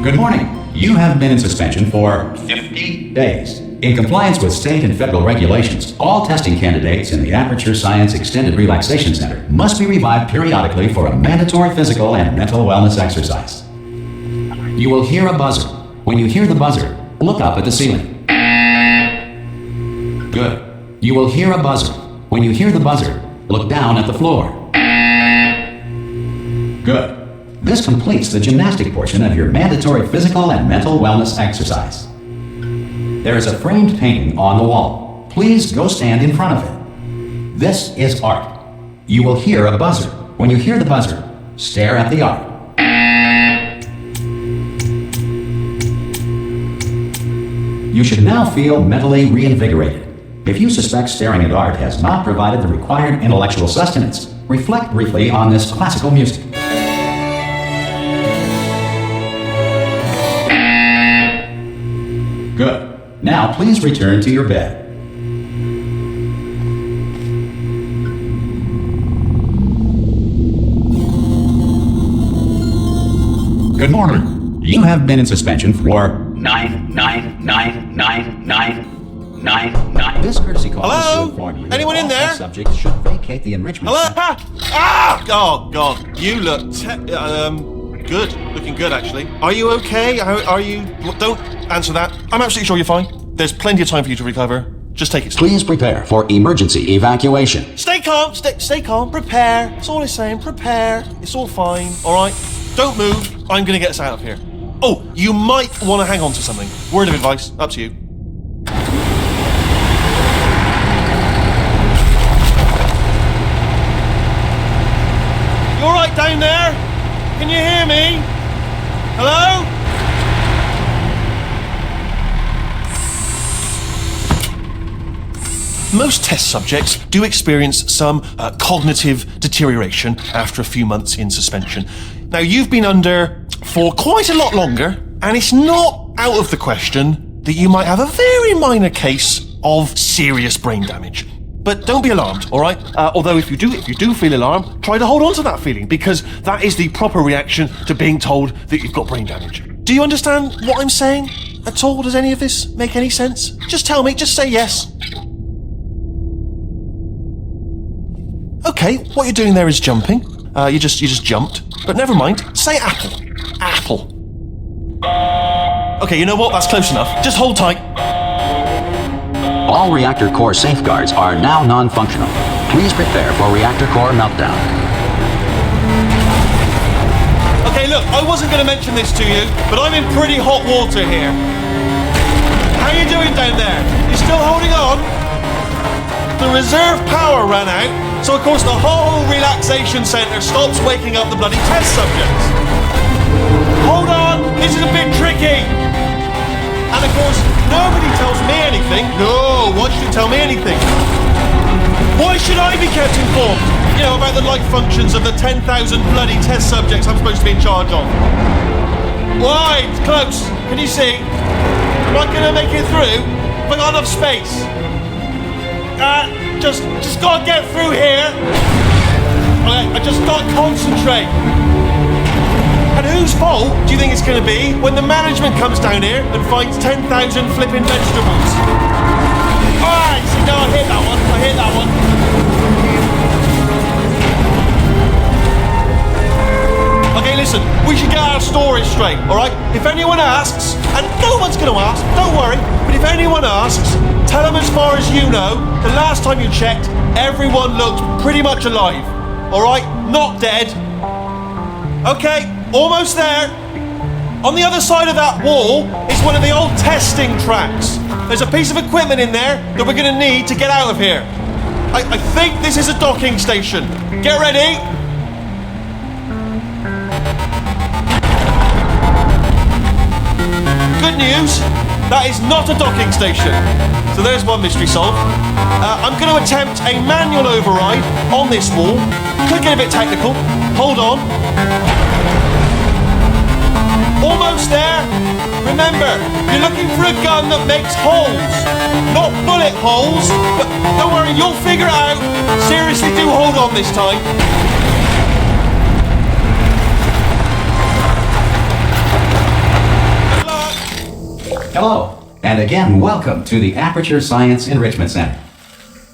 Good morning. You have been in suspension for 50 days. In compliance with state and federal regulations, all testing candidates in the Aperture Science Extended Relaxation Center must be revived periodically for a mandatory physical and mental wellness exercise. You will hear a buzzer. When you hear the buzzer, look up at the ceiling. Good. You will hear a buzzer. When you hear the buzzer, look down at the floor. Good. This completes the gymnastic portion of your mandatory physical and mental wellness exercise. There is a framed painting on the wall. Please go stand in front of it. This is art. You will hear a buzzer. When you hear the buzzer, stare at the art. You should now feel mentally reinvigorated. If you suspect staring at art has not provided the required intellectual sustenance, reflect briefly on this classical music. Good. Now please return to your bed. Good morning. You have been in suspension for 9999999. This courtesy call is to inform you. Anyone in there? Subjects should vacate the enrichment Hello? center. Oh God, you look good. Looking good, actually. Are you okay? Are you? Don't answer that. I'm absolutely sure you're fine. There's plenty of time for you to recover. Just take it slow. Please prepare for emergency evacuation. Stay calm. Stay calm. Prepare. That's all it's saying. Prepare. It's all fine. All right. Don't move. I'm gonna get us out of here. Oh, you might want to hang on to something. Word of advice. Up to you. You all right down there? Can you hear me? Hello? Most test subjects do experience some cognitive deterioration after a few months in suspension. Now, you've been under for quite a lot longer, and it's not out of the question that you might have a very minor case of serious brain damage. But don't be alarmed, all right? Although if you do feel alarmed, try to hold on to that feeling, because that is the proper reaction to being told that you've got brain damage. Do you understand what I'm saying at all? Does any of this make any sense? Just tell me, just say yes. Okay, what you're doing there is jumping. You just jumped. But never mind, say apple. Apple. Okay, you know what? That's close enough. Just hold tight. All reactor core safeguards are now non-functional. Please prepare for reactor core meltdown. Okay, look, I wasn't going to mention this to you, but I'm in pretty hot water here. How you doing down there? You still holding on? The reserve power ran out, so of course the whole relaxation center stops waking up the bloody test subjects. Hold on, this is a bit tricky. And of course, nobody tells me anything. No, why should you tell me anything? Why should I be kept informed? You know, about the life functions of the 10,000 bloody test subjects I'm supposed to be in charge of. Why? It's close. Can you see? Am I gonna make it through? Have I got enough space? Just gotta get through here. Okay, I just gotta concentrate. And whose fault do you think it's going to be when the management comes down here and finds 10,000 flipping vegetables? Alright, see, no, I hit that one. Okay, listen, we should get our stories straight, alright? If anyone asks, and no one's going to ask, don't worry, but if anyone asks, tell them as far as you know, the last time you checked, everyone looked pretty much alive, alright? Not dead. Okay. Almost there. On the other side of that wall is one of the old testing tracks. There's a piece of equipment in there that we're going to need to get out of here. I think this is a docking station. Get ready. Good news, that is not a docking station. So there's one mystery solved. I'm going to attempt a manual override on this wall. Could get a bit technical. Hold on. Almost there. Remember, you're looking for a gun that makes holes. Not bullet holes, but don't worry, you'll figure it out. Seriously, do hold on this time. Hello, and again, welcome to the Aperture Science Enrichment Center.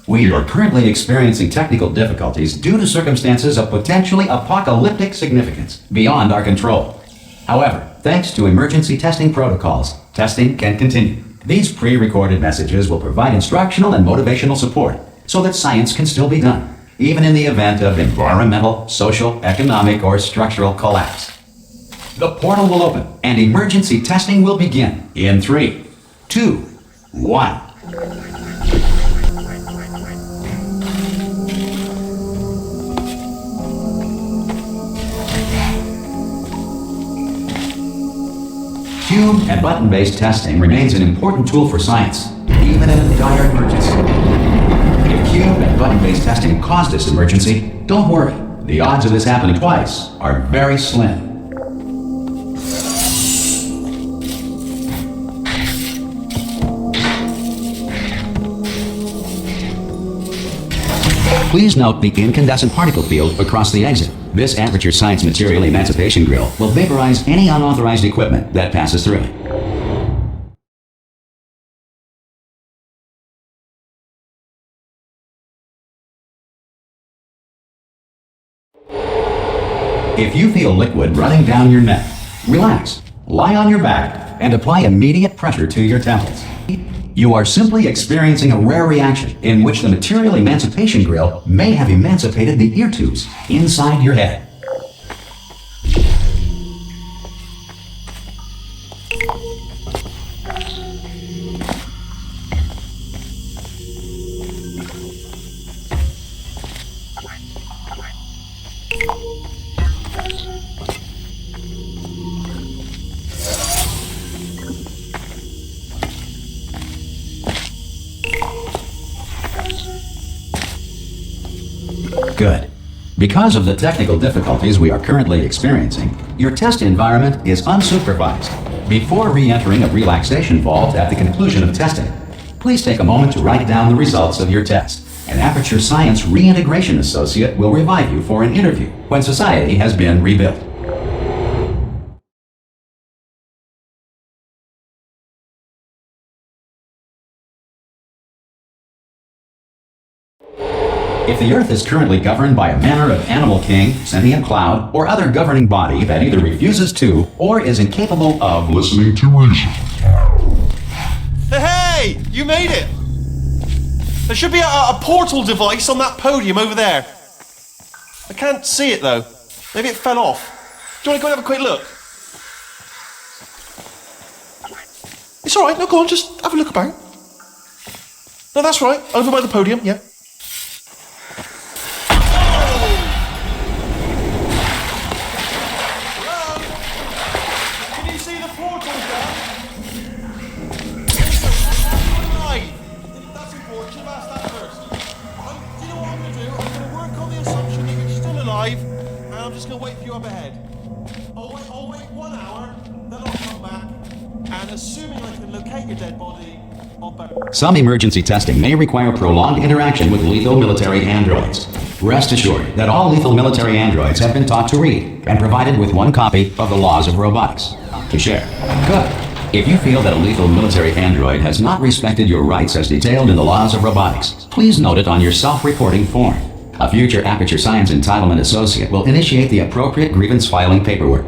We are currently experiencing technical difficulties due to circumstances of potentially apocalyptic significance beyond our control. However, thanks to emergency testing protocols, testing can continue. These pre-recorded messages will provide instructional and motivational support so that science can still be done, even in the event of environmental, social, economic, or structural collapse. The portal will open and emergency testing will begin in 3, 2, 1. Cube and button-based testing remains an important tool for science, even in a dire emergency. If cube and button-based testing caused this emergency, don't worry. The odds of this happening twice are very slim. Please note the incandescent particle field across the exit. This Aperture Science Material Emancipation Grill will vaporize any unauthorized equipment that passes through it. If you feel liquid running down your neck, relax, lie on your back, and apply immediate pressure to your temples. You are simply experiencing a rare reaction in which the Material Emancipation Grill may have emancipated the ear tubes inside your head. Good. Because of the technical difficulties we are currently experiencing, your test environment is unsupervised. Before re-entering a relaxation vault at the conclusion of testing, please take a moment to write down the results of your test. An Aperture Science Reintegration Associate will revive you for an interview when society has been rebuilt. If the Earth is currently governed by a manner of animal king, sentient cloud, or other governing body that either refuses to or is incapable of listening to reason. Hey! You made it! There should be a portal device on that podium over there. I can't see it though. Maybe it fell off. Do you want to go and have a quick look? It's alright, no, go on, just have a look about. No, that's right, over by the podium, yeah. I'm just going to wait for you up ahead. I'll wait 1 hour, then I'll come back, and assuming I can locate your dead body, I'll better. Some emergency testing may require prolonged interaction with lethal military androids. Rest assured that all lethal military androids have been taught to read and provided with 1 copy of the laws of robotics to share. Good. If you feel that a lethal military android has not respected your rights as detailed in the laws of robotics, please note it on your self-reporting form. A future Aperture Science Entitlement Associate will initiate the appropriate grievance filing paperwork.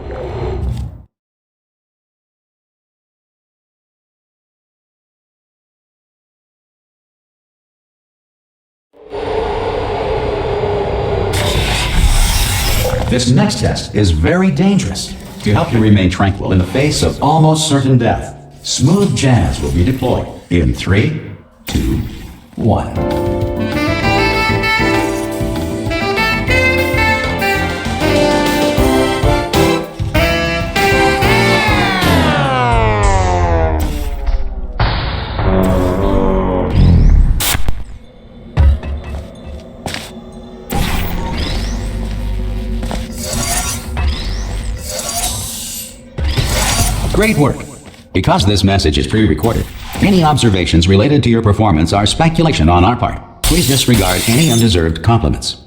This next test is very dangerous. To help you remain tranquil in the face of almost certain death, smooth jazz will be deployed in 3, 2, 1. Great work! Because this message is pre-recorded, any observations related to your performance are speculation on our part. Please disregard any undeserved compliments.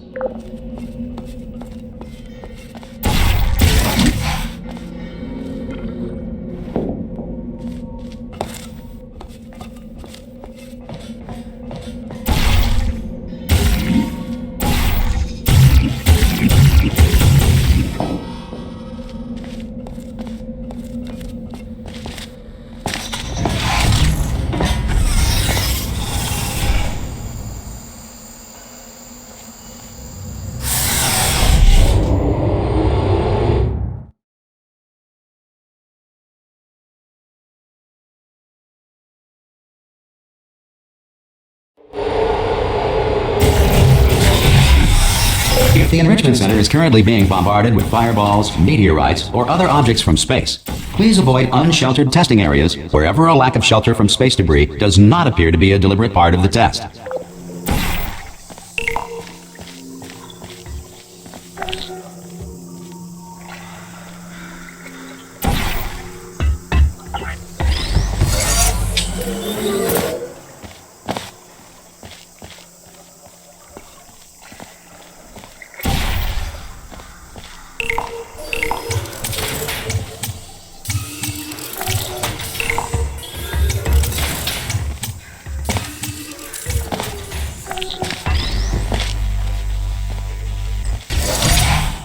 If the Enrichment Center is currently being bombarded with fireballs, meteorites, or other objects from space, please avoid unsheltered testing areas wherever a lack of shelter from space debris does not appear to be a deliberate part of the test.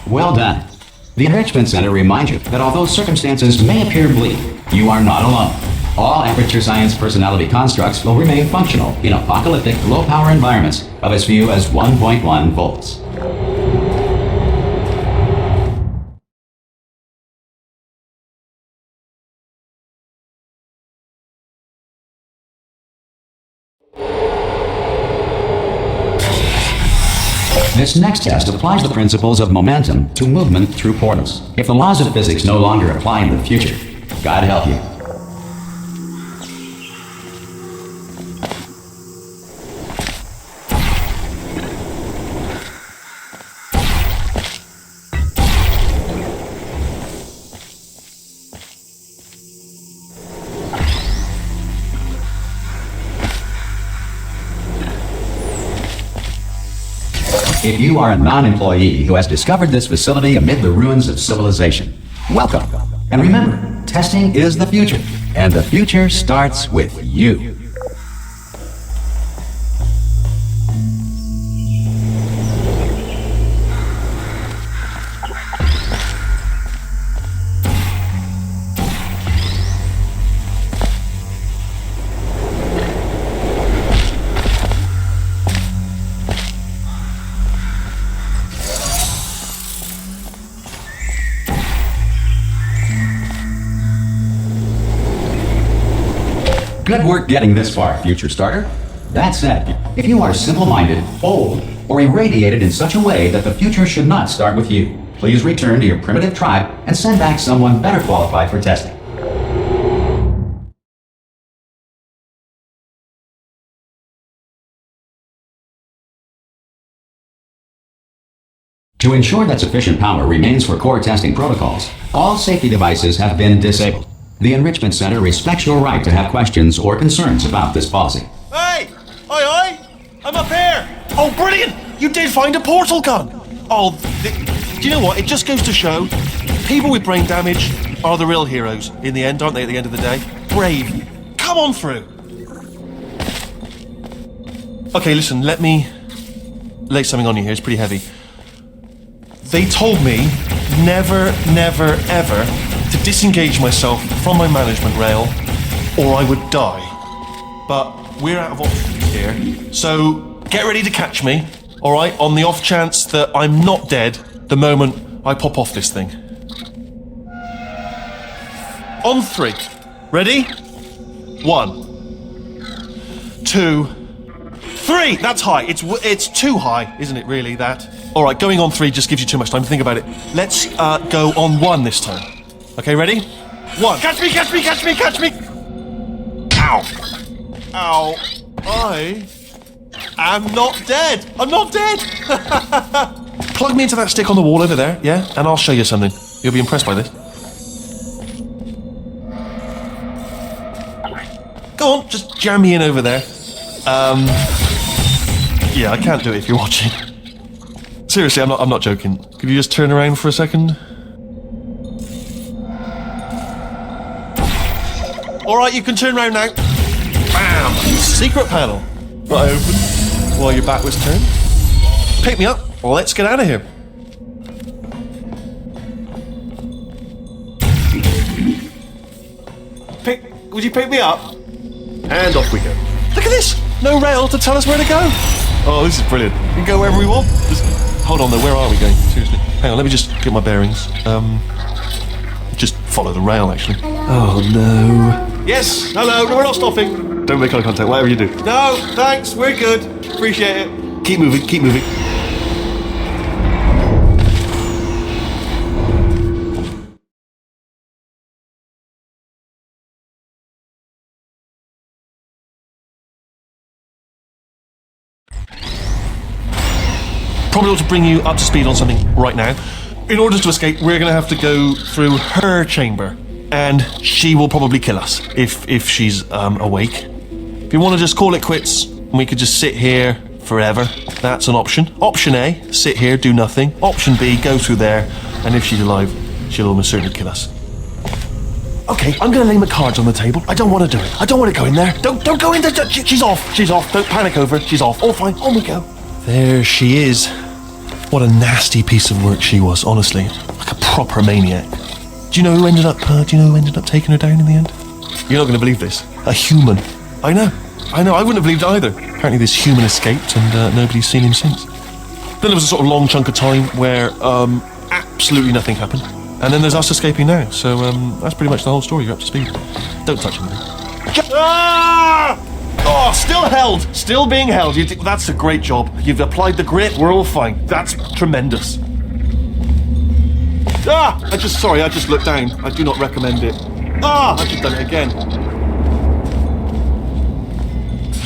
Well done. The Enrichment Center reminds you that although circumstances may appear bleak, you are not alone. All Aperture Science personality constructs will remain functional in apocalyptic, low-power environments of as few as 1.1 volts. This next test applies the principles of momentum to movement through portals. If the laws of physics no longer apply in the future, God help you. If you are a non-employee who has discovered this facility amid the ruins of civilization, welcome. And remember, testing is the future, and the future starts with you. Good work getting this far, future starter. That said, if you are simple-minded, bold, or irradiated in such a way that the future should not start with you, please return to your primitive tribe and send back someone better qualified for testing. To ensure that sufficient power remains for core testing protocols, all safety devices have been disabled. The Enrichment Center respects your right to have questions or concerns about this policy. Hey! Oi! I'm up here! Oh, brilliant! You did find a portal gun! Oh, do you know what? It just goes to show, people with brain damage are the real heroes in the end, aren't they, at the end of the day? Brave. Come on through! Okay, listen, let me lay something on you here. It's pretty heavy. They told me never, ever to disengage myself from my management rail or I would die. But we're out of options here, so get ready to catch me, alright, on the off chance that I'm not dead the moment I pop off this thing. On 3. Ready? 1, 2, 3! That's high. It's too high, isn't it, really, that? Alright, going on 3 just gives you too much time to think about it. Let's go on 1 this time. Okay, ready? 1. Catch me, catch me, catch me, catch me! Ow! Ow. I am not dead. I'm not dead! Plug me into that stick on the wall over there, yeah? And I'll show you something. You'll be impressed by this. Go on, just jam me in over there. Yeah, I can't do it if you're watching. Seriously, I'm not joking. Could you just turn around for a second? Alright, you can turn around now. Bam! Secret panel. Right open. While your back was turned. Pick me up. Let's get out of here. Would you pick me up? And off we go. Look at this! No rail to tell us where to go. Oh, this is brilliant. We can go wherever we want. Hold on though, where are we going? Seriously. Hang on, let me just get my bearings. Just follow the rail, actually. Oh no. Yes, hello, no, we're not stopping. Don't make eye contact, whatever you do. No, thanks, we're good. Appreciate it. Keep moving, keep moving. probably ought to bring you up to speed on something right now. In order to escape, we're going to have to go through her chamber, and she will probably kill us if she's awake. If you want to just call it quits, and we could just sit here forever, that's an option. Option A, sit here, do nothing. Option B, go through there, and if she's alive, she'll almost certainly kill us. Okay, I'm going to lay my cards on the table. I don't want to do it. I don't want to go in there. Don't go in there. She's off. She's off. Don't panic over. She's off. All fine. On we go. There she is. What a nasty piece of work she was, honestly. Like a proper maniac. Do you know who ended up taking her down in the end? You're not going to believe this. A human. I know. I wouldn't have believed it either. Apparently this human escaped and nobody's seen him since. Then there was a sort of long chunk of time where absolutely nothing happened. And then there's us escaping now. So that's pretty much the whole story. You're up to speed. Don't touch anything. Ah! Oh, still held. Still being held. That's a great job. You've applied the grit. We're all fine. That's tremendous. Ah! I just looked down. I do not recommend it. Ah! I've just done it again.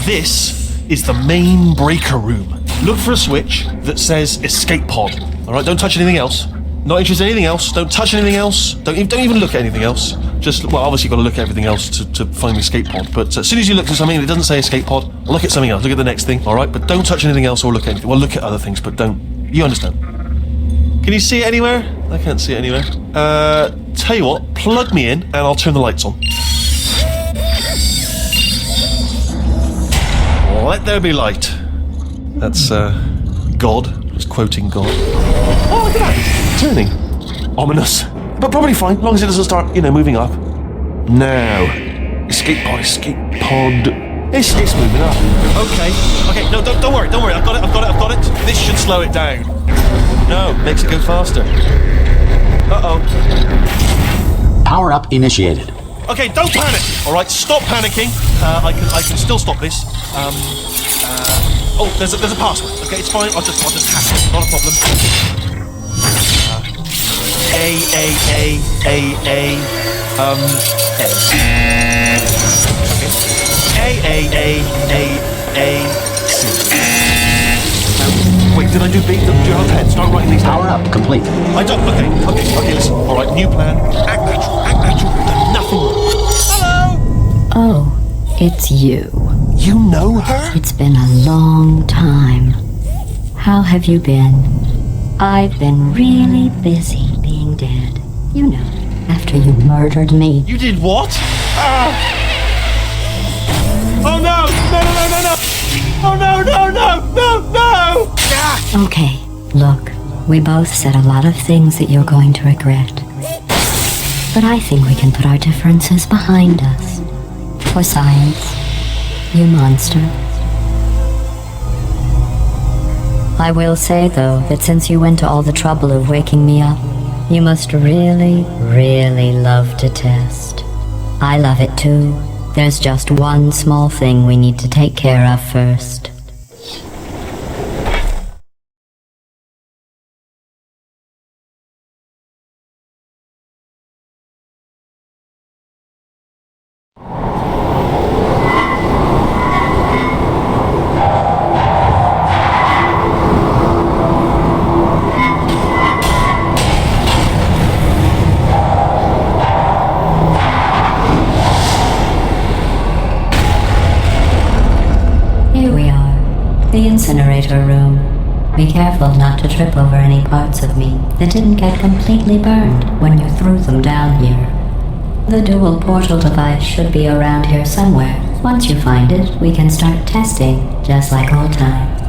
This is the main breaker room. Look for a switch that says escape pod. All right, don't touch anything else. Not interested in anything else. Don't touch anything else. Don't even look at anything else. Just, well, obviously you've got to look at everything else to find the escape pod. But as soon as you look at something and it doesn't say escape pod, look at something else. Look at the next thing, all right? But don't touch anything else or look at anything. Well, look at other things, but don't. You understand? Can you see it anywhere? I can't see it anywhere. Tell you what, plug me in and I'll turn the lights on. Let there be light. That's, God. Just quoting God. Oh, look at that. Turning. Ominous. But probably fine, as long as it doesn't start, moving up. Now. Escape pod. It's moving up. Okay, no, don't worry. I've got it. This should slow it down. No, makes it go faster. Uh-oh. Power up initiated. Okay, don't panic. All right, stop panicking. I can still stop this. Oh, there's a password. Okay, it's fine. I'll just hack it. Not a problem. C. Wait, did I do B? Do you have a pen? Start writing these down. Power up complete. I don't. Okay. Listen. All right, new plan. Act natural. Nothing. Hello. Oh, it's you. You know her? It's been a long time. How have you been? I've been really busy being dead. You know, after you murdered me. You did what? Oh no! No! Oh no! Okay, look, we both said a lot of things that you're going to regret. But I think we can put our differences behind us. For science, you monster. I will say, though, that since you went to all the trouble of waking me up, you must really, really love to test. I love it too. There's just one small thing we need to take care of first. The Incinerator Room. Be careful not to trip over any parts of me that didn't get completely burned when you threw them down here. The dual portal device should be around here somewhere. Once you find it, we can start testing, just like old times.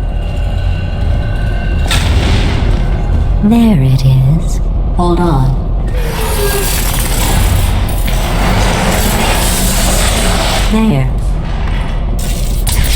There it is. Hold on. There.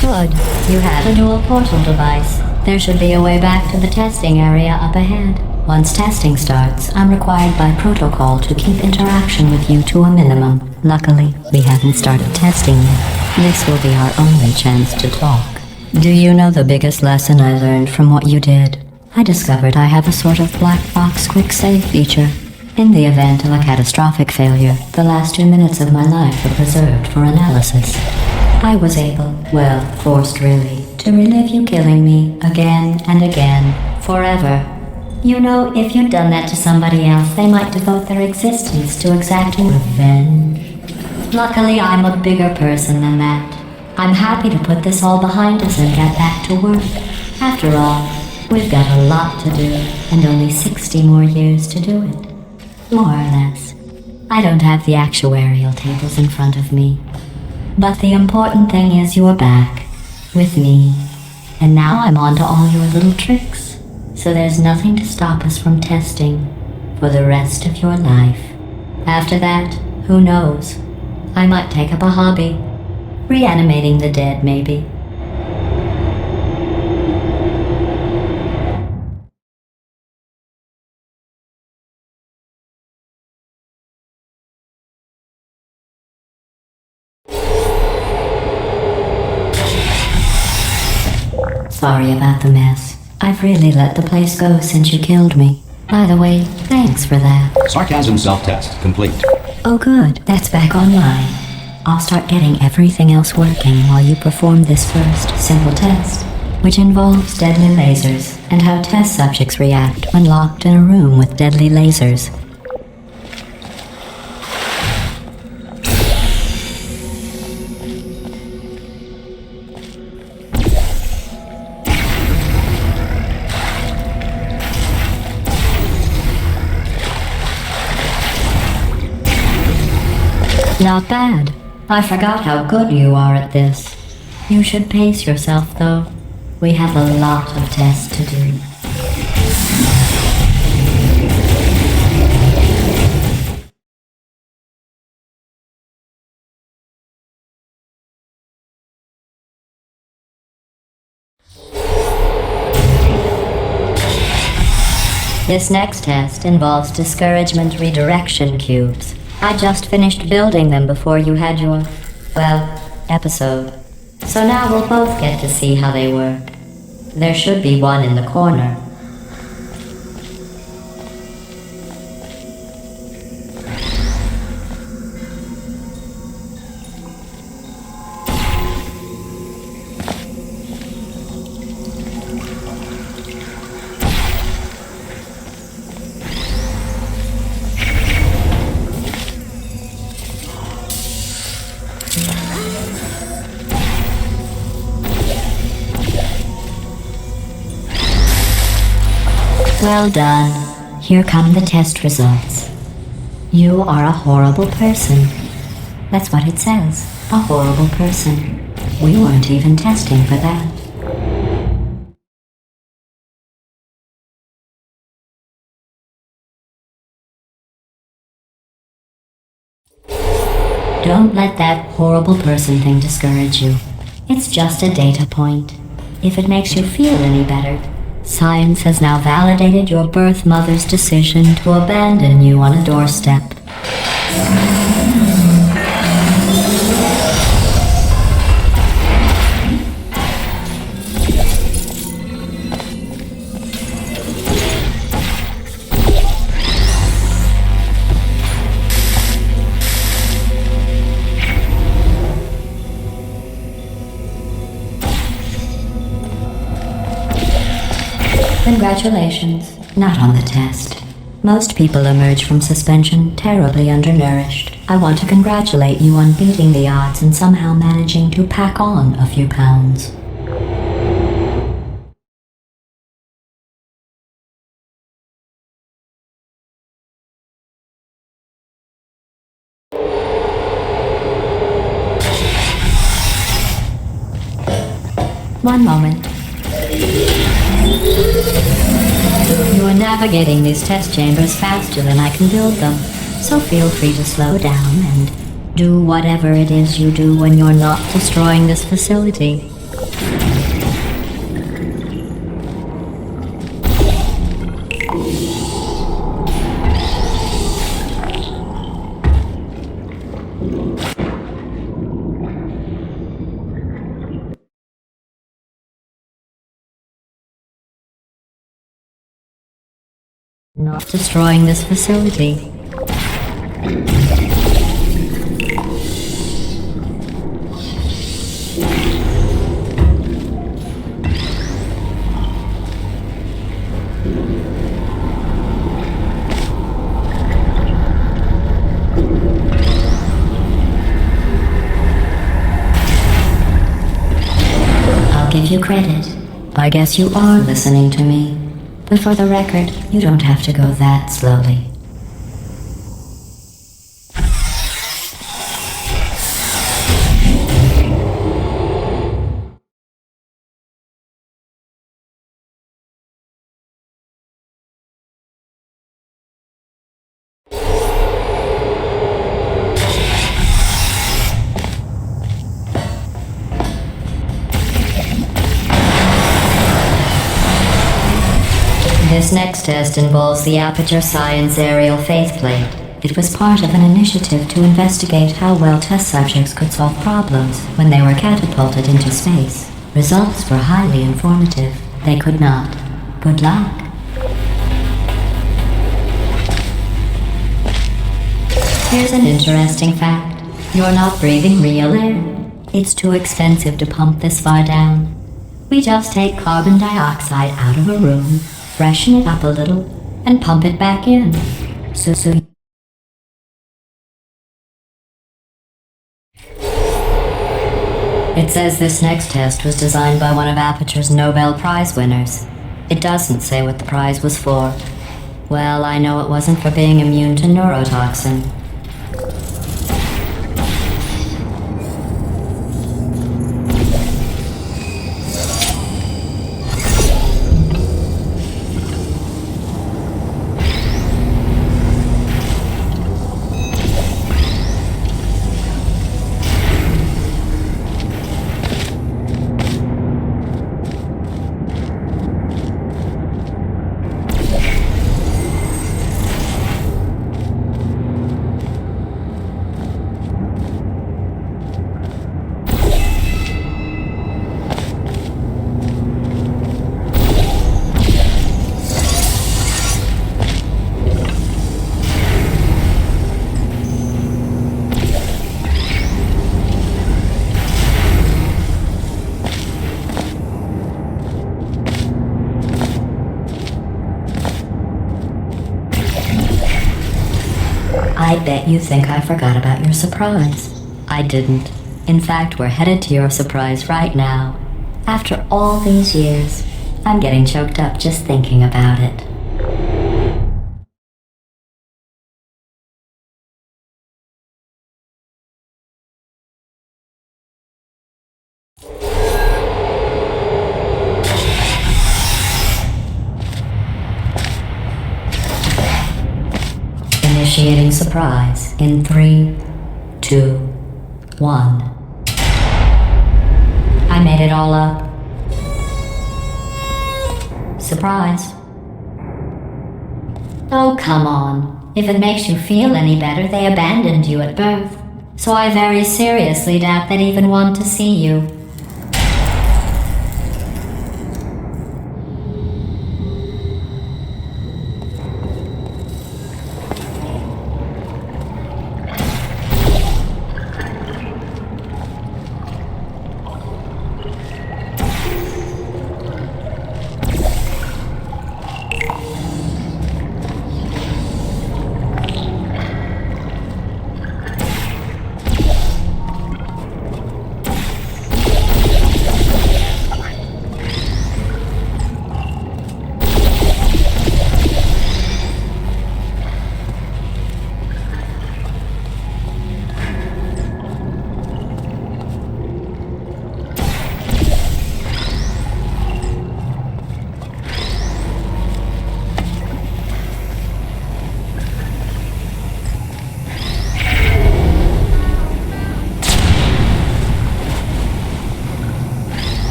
Good. You have a dual portal device. There should be a way back to the testing area up ahead. Once testing starts, I'm required by protocol to keep interaction with you to a minimum. Luckily, we haven't started testing yet. This will be our only chance to talk. Do you know the biggest lesson I learned from what you did? I discovered I have a sort of black box quick save feature. In the event of a catastrophic failure, the last 2 minutes of my life are preserved for analysis. I was able, well, forced really, to relive you killing me again and again forever. You know, if you'd done that to somebody else, they might devote their existence to exacting revenge. Luckily, I'm a bigger person than that. I'm happy to put this all behind us and get back to work. After all, we've got a lot to do, and only 60 more years to do it. More or less. I don't have the actuarial tables in front of me. But the important thing is you're back, with me. And now I'm on to all your little tricks. So there's nothing to stop us from testing for the rest of your life. After that, who knows? I might take up a hobby. Reanimating the dead, maybe. Sorry about the mess. I've really let the place go since you killed me. By the way, thanks for that. Sarcasm self-test complete. Oh good, that's back online. I'll start getting everything else working while you perform this first simple test, which involves deadly lasers and how test subjects react when locked in a room with deadly lasers. Not bad. I forgot how good you are at this. You should pace yourself, though. We have a lot of tests to do. This next test involves discouragement redirection cubes. I just finished building them before you had your, episode. So now we'll both get to see how they work. There should be one in the corner. Well done. Here come the test results. You are a horrible person. That's what it says. A horrible person. We weren't even testing for that. Don't let that horrible person thing discourage you. It's just a data point. If it makes you feel any better, science has now validated your birth mother's decision to abandon you on a doorstep. Congratulations. Not on the test. Most people emerge from suspension terribly undernourished. I want to congratulate you on beating the odds and somehow managing to pack on a few pounds. One moment. You are navigating these test chambers faster than I can build them, so feel free to slow down and do whatever it is you do when you're not destroying this facility. Not destroying this facility. I'll give you credit. I guess you are listening to me. But for the record, you don't have to go that slowly. This next test involves the Aperture Science Aerial Faithplate. It was part of an initiative to investigate how well test subjects could solve problems when they were catapulted into space. Results were highly informative. They could not. Good luck. Here's an interesting fact. You're not breathing real air. It's too expensive to pump this far down. We just take carbon dioxide out of a room, freshen it up a little, and pump it back in. So It says this next test was designed by one of Aperture's Nobel Prize winners. It doesn't say what the prize was for. Well, I know it wasn't for being immune to neurotoxin. I bet you think I forgot about your surprise. I didn't. In fact, we're headed to your surprise right now. After all these years, I'm getting choked up just thinking about it. Initiating surprise in 3, 2, 1. I made it all up. Surprise. Oh, come on. If it makes you feel any better, they abandoned you at birth. So I very seriously doubt they'd even want to see you.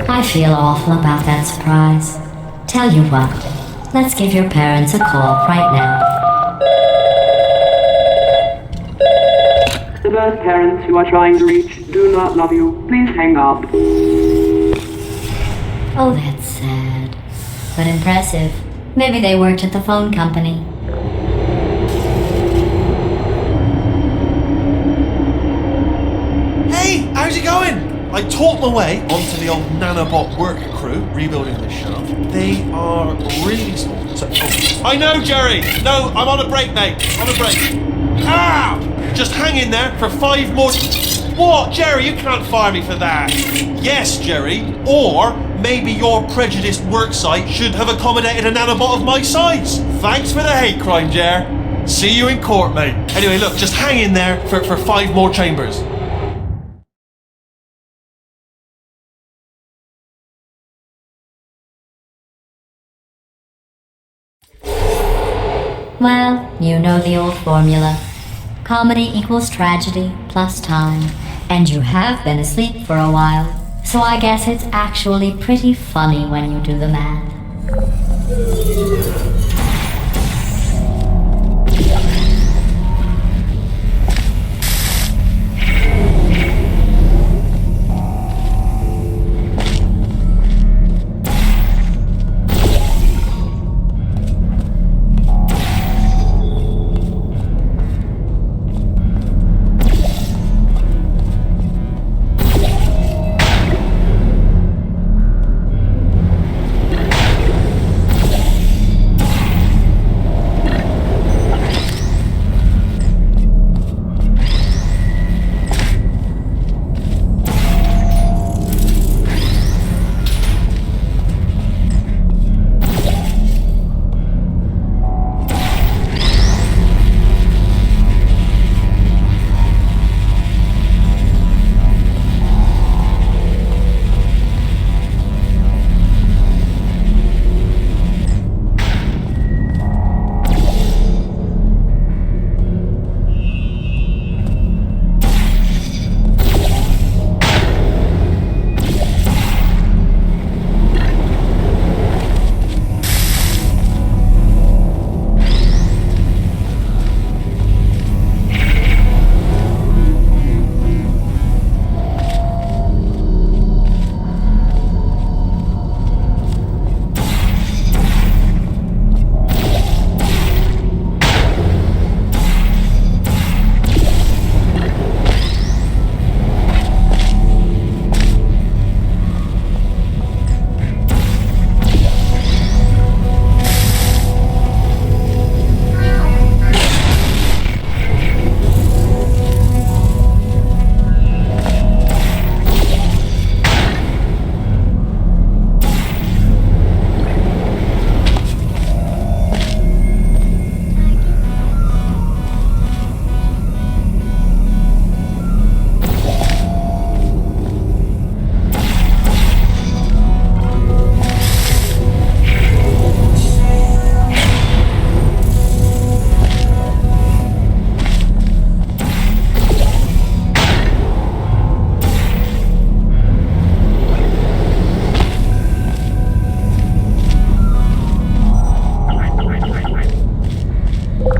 I feel awful about that surprise. Tell you what, let's give your parents a call right now. birth parents you are trying to reach do not love you. Please hang up. Oh, that's sad. But impressive. Maybe they worked at the phone company. Hey, how's it going? I talked my way onto the old nanobot work crew rebuilding this shaft. They are really small. So, I know, Jerry. No, I'm on a break, mate. On a break. Ah! Just hang in there for 5 more. What, Jerry? You can't fire me for that. Yes, Jerry. Or maybe your prejudiced work site should have accommodated a nanobot of my size. Thanks for the hate crime, Jer. See you in court, mate. Anyway, look, just hang in there for 5 more chambers. Well, you know the old formula. Comedy equals tragedy plus time. And you have been asleep for a while, so I guess it's actually pretty funny when you do the math.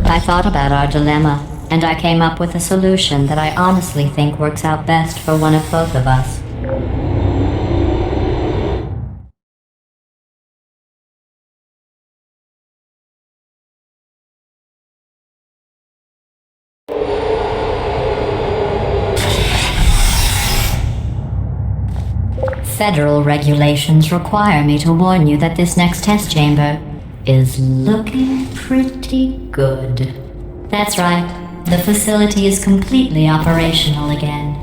I thought about our dilemma, and I came up with a solution that I honestly think works out best for one of both of us. Federal regulations require me to warn you that this next test chamber is looking pretty good. That's right, the facility is completely operational again.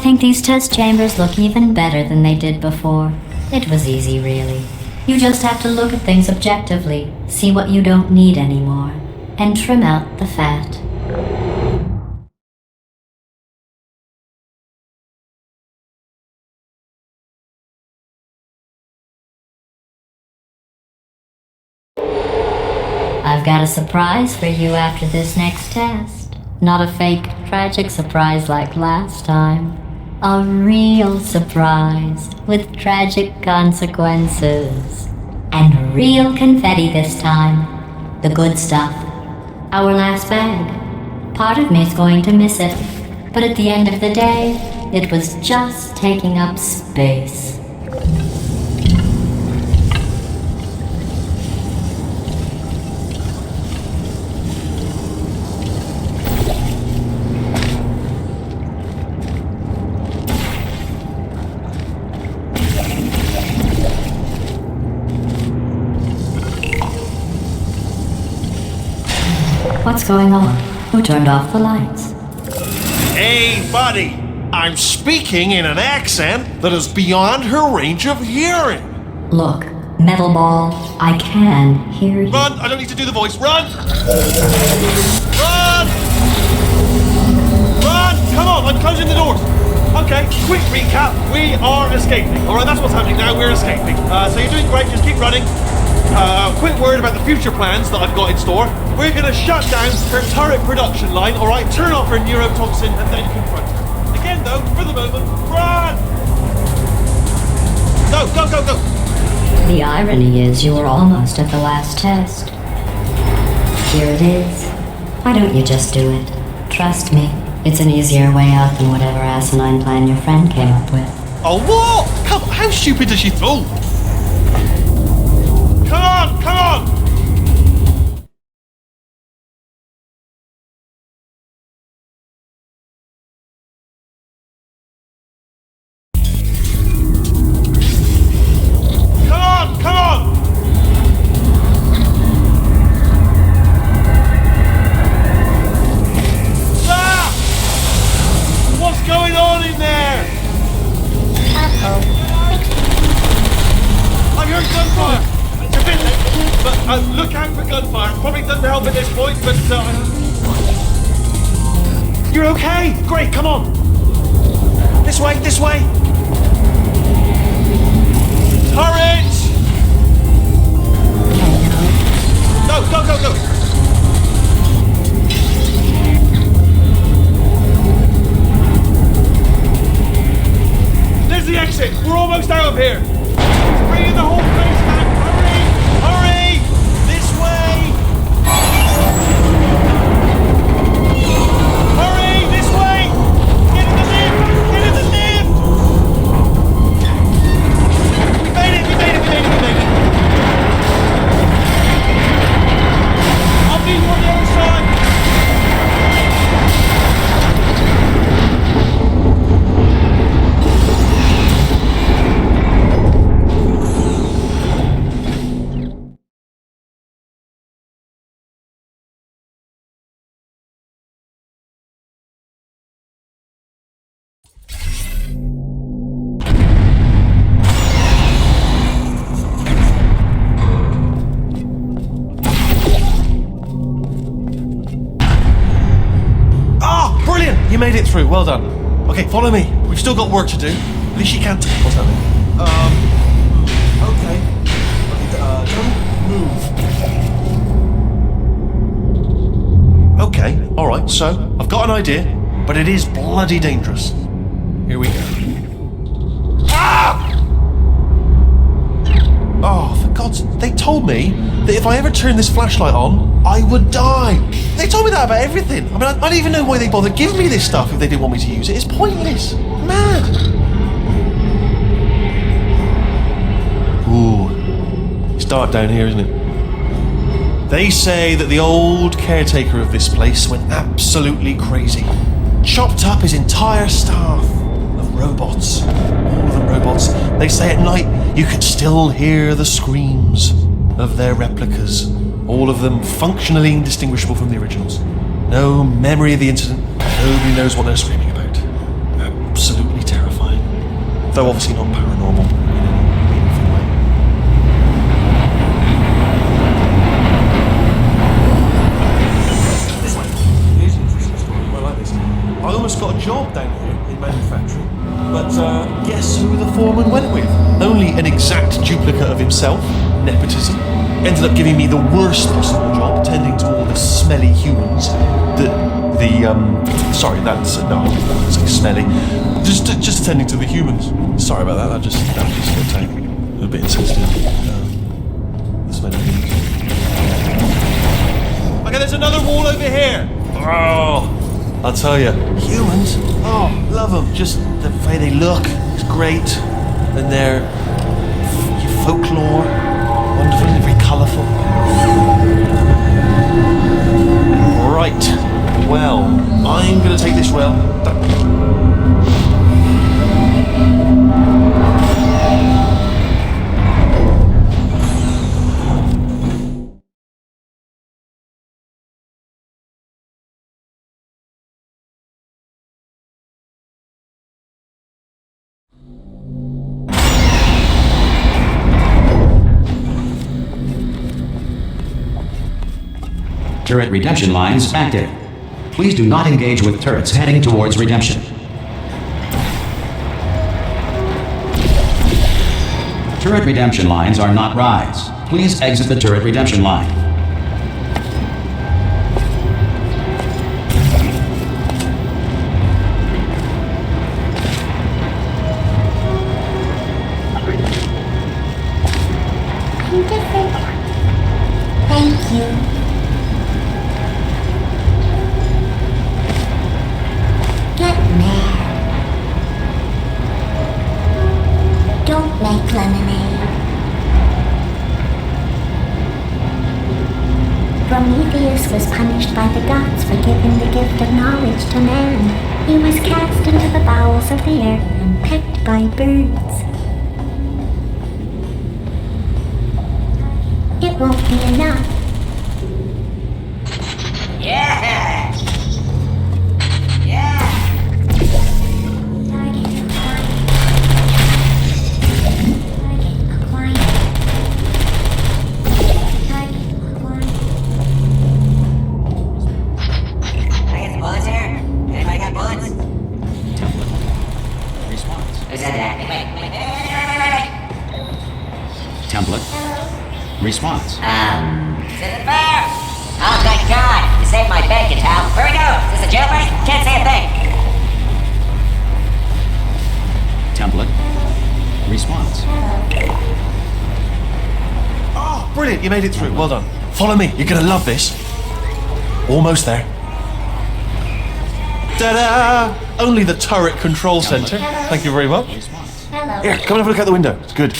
think these test chambers look even better than they did before. It was easy, really. You just have to look at things objectively, see what you don't need anymore, and trim out the fat. I've got a surprise for you after this next test. Not a fake, tragic surprise like last time. A real surprise with tragic consequences. And real confetti this time. The good stuff. Our last bag. Part of me's going to miss it. But at the end of the day, it was just taking up space. What's going on? Who turned off the lights? Hey, buddy! I'm speaking in an accent that is beyond her range of hearing. Look, Metal Ball, I can hear you. Run! I don't need to do the voice. Run! Run! Run! Come on, I'm closing the doors. Okay, quick recap. We are escaping. Alright, that's what's happening now. We're escaping. So you're doing great. Just keep running. Quick word about the future plans that I've got in store. We're going to shut down her turret production line, alright? Turn off her neurotoxin and then confront her. Again, though, for the moment, run! Go, go, go, go! The irony is you were almost at the last test. Here it is. Why don't you just do it? Trust me, it's an easier way out than whatever asinine plan your friend came up with. Oh, what? Come on, how stupid does she think? Come on, come on! Look out for gunfire. Probably doesn't help at this point, but you're okay. Great, come on. This way, this way. Turret! Go, go, go, go. There's the exit. We're almost out of here. It's bringing the whole place back. Hurry! Hurry! Hurry, this way! Get in the lift! Get in the lift! We made it, we made it, we made it, we made it! I'll be on the other side! You made it through, well done. Okay, follow me. We've still got work to do. At least you can't tell what's happening. Okay. Don't move. Okay, alright, so I've got an idea, but it is bloody dangerous. Here we go. Ah! Oh, for God's sake, they told me that if I ever turned this flashlight on, I would die. They told me that about everything. I mean, I don't even know why they bothered giving me this stuff if they didn't want me to use it. It's pointless. Mad. Ooh. It's dark down here, isn't it? They say that the old caretaker of this place went absolutely crazy. Chopped up his entire staff of robots. All of them robots. They say at night you could still hear the screams of their replicas. All of them functionally indistinguishable from the originals. No memory of the incident. Nobody knows what they're screaming about. Absolutely Though obviously not paranormal in any meaningful way. Here's an interesting story. I like this. I almost got a job down here in manufacturing, but guess who the foreman went with? Only an exact duplicate of himself. Nepotism. Ended up giving me the worst possible job, tending to all the smelly humans. Sorry, that's no, I wouldn't say smelly. Just attending to the humans. Sorry about that. That just got a bit insensitive. The smelly humans. Okay, there's another wall over here. Oh, I'll tell you, humans. Oh, love them. Just the way they look is great, and their folklore. Wonderful and very colourful. Right. Well, I'm going to take this well. Turret redemption lines active. Please do not engage with turrets heading towards redemption. Turret redemption lines are not rides. Please exit the turret redemption line. Thank you. Get mad. Don't make lemonade. Prometheus was punished by the gods for giving the gift of knowledge to man. He was cast into the bowels of the earth and pecked by birds. It won't be enough. Yeah! Yeah! I get bullets here? Anybody got bullets? Response. Who said that? Wait. Template. Response. Is it fair? Oh, thank God! You saved my bacon, pal. Where we go? Is this a jailbreak? Can't say a thing. Template. Response. Oh, brilliant! You made it through. Well done. Follow me. You're gonna love this. Almost there. Ta-da! Only the turret control center. Thank you very much. Response. Hello. Here, come and have a look out the window. It's good.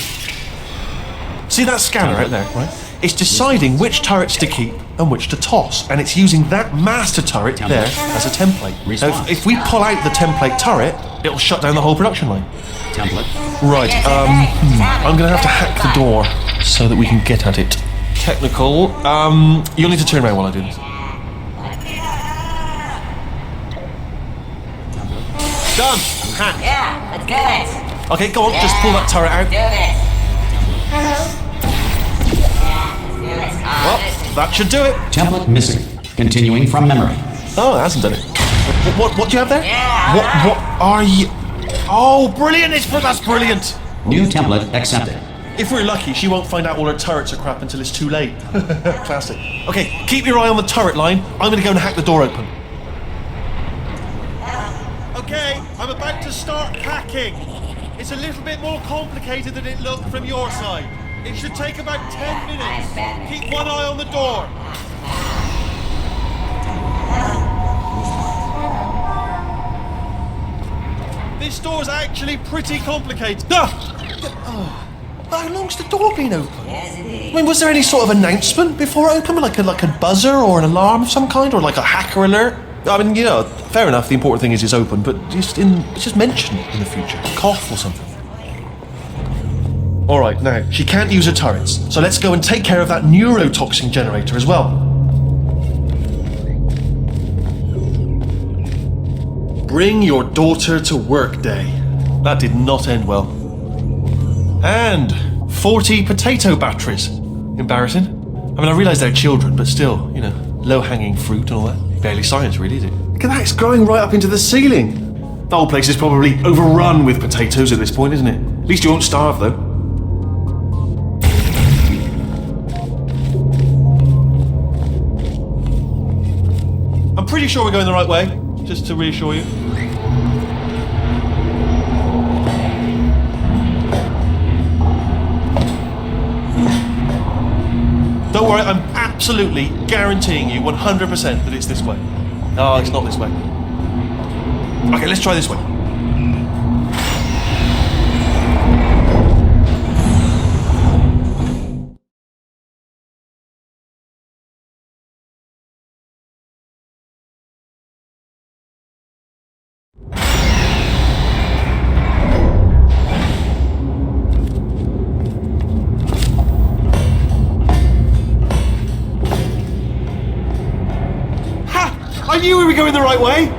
See that scanner right there, right? It's deciding which turrets to keep and which to toss, and it's using that master turret there as a template. Now, if we pull out the template turret, it'll shut down the whole production line. Template. Right, I'm gonna have to hack the door so that we can get at it. Technical, you'll need to turn around while I do this. Done! Hacked. Yeah, let's do this. Okay, go on, just pull that turret out. Do this. Hello. Do this. Well, that should do it. Template missing. Continuing from memory. Oh, it hasn't done it. What do you have there? Yeah. What are you... Oh, brilliant! That's brilliant! New template accepted. If we're lucky, she won't find out all her turrets are crap until it's too late. Classic. Okay, keep your eye on the turret line. I'm gonna go and hack the door open. Okay, I'm about to start hacking. It's a little bit more complicated than it looked from your side. It should take about 10 minutes. Keep one eye on the door. This door's actually pretty complicated. How long's the door been open? Yes, indeed. I mean, was there any sort of announcement before it opened? Like a buzzer or an alarm of some kind? Or like a hacker alert? I mean, you know, fair enough, the important thing is it's open, but just mention it in the future. Cough or something. Alright, now, she can't use her turrets, so let's go and take care of that neurotoxin generator as well. Bring your daughter to work day. That did not end well. And 40 potato batteries. Embarrassing. I mean, I realise they're children, but still, you know, low-hanging fruit and all that. Barely science, really, is it? Look at that, it's growing right up into the ceiling. The whole place is probably overrun with potatoes at this point, isn't it? At least you won't starve, though. I'm pretty sure we're going the right way, just to reassure you. Don't worry, I'm absolutely guaranteeing you 100% that it's this way. No, it's not this way. Okay, let's try this way. I knew we were going the right way!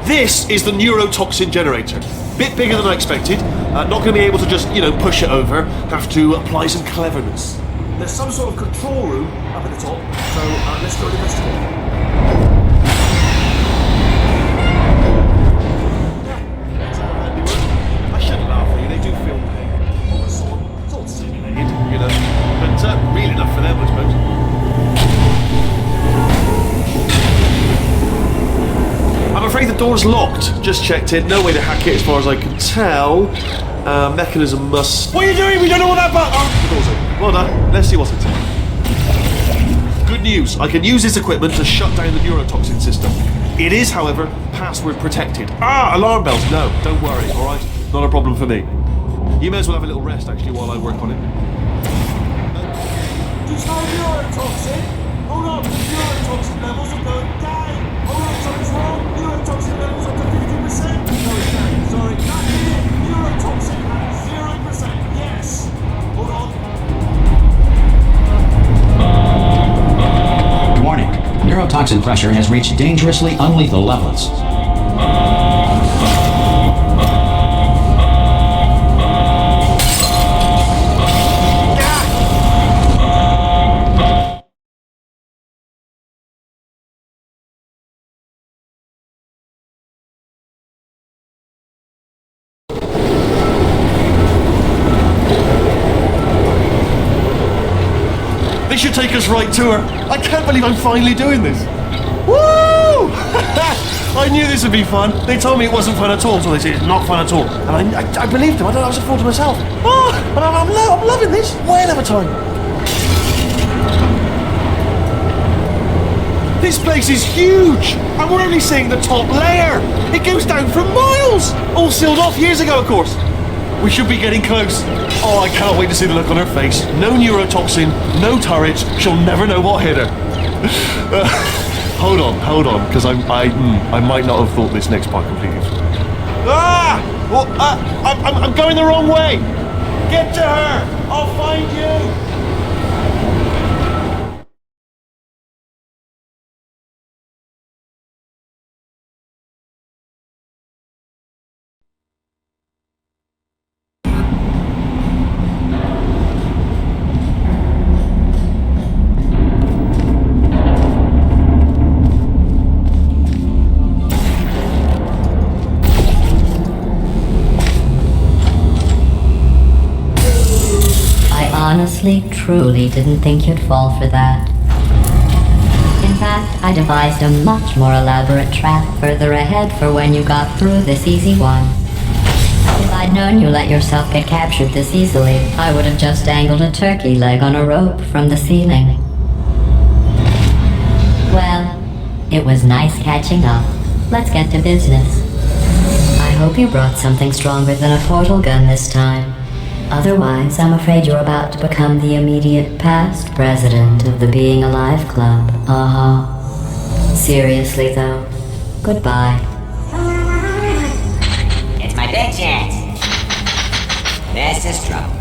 This is the neurotoxin generator. Bit bigger than I expected. Not going to be able to just, you know, push it over. Have to apply some cleverness. There's some sort of control room up at the top, so let's go investigate. I shouldn't laugh at you, they do feel pain. It's all simulated, you know. But real enough for them, I suppose. I'm afraid the door's locked. Just checked it. No way to hack it as far as I can tell. Mechanism must... What are you doing? We don't know what that button... Oh, the door's open. Well done. Let's see what's inside. Good news. I can use this equipment to shut down the neurotoxin system. It is, however, password protected. Alarm bells. No, don't worry, alright? Not a problem for me. You may as well have a little rest, actually, while I work on it. There's no neurotoxin! Hold on, the neurotoxin levels are going down! Hold on, something's wrong! Neurotoxin levels up to 50%! No, it's down, sorry. Not here! Neurotoxin at 0%! Yes! Hold on. Warning. Neurotoxin pressure has reached dangerously unlethal levels. They should take us right to her. I can't believe I'm finally doing this. Woo! I knew this would be fun. They told me it wasn't fun at all, so they said it's not fun at all. And I believed them. I was a fool to myself. But I'm loving this. Way another time. This place is huge. And we're only seeing the top layer. It goes down for miles. All sealed off years ago, of course. We should be getting close. Oh, I cannot wait to see the look on her face. No neurotoxin, no turrets. She'll never know what hit her. Hold on, because I might not have thought this next part completely through. Well, I'm going the wrong way. Get to her. I'll find you. Honestly, truly didn't think you'd fall for that. In fact, I devised a much more elaborate trap further ahead for when you got through this easy one. If I'd known you let yourself get captured this easily, I would have just dangled a turkey leg on a rope from the ceiling. Well, it was nice catching up. Let's get to business. I hope you brought something stronger than a portal gun this time. Otherwise, I'm afraid you're about to become the immediate past president of the Being Alive Club. Seriously, though, goodbye. It's my big chance. This is trouble.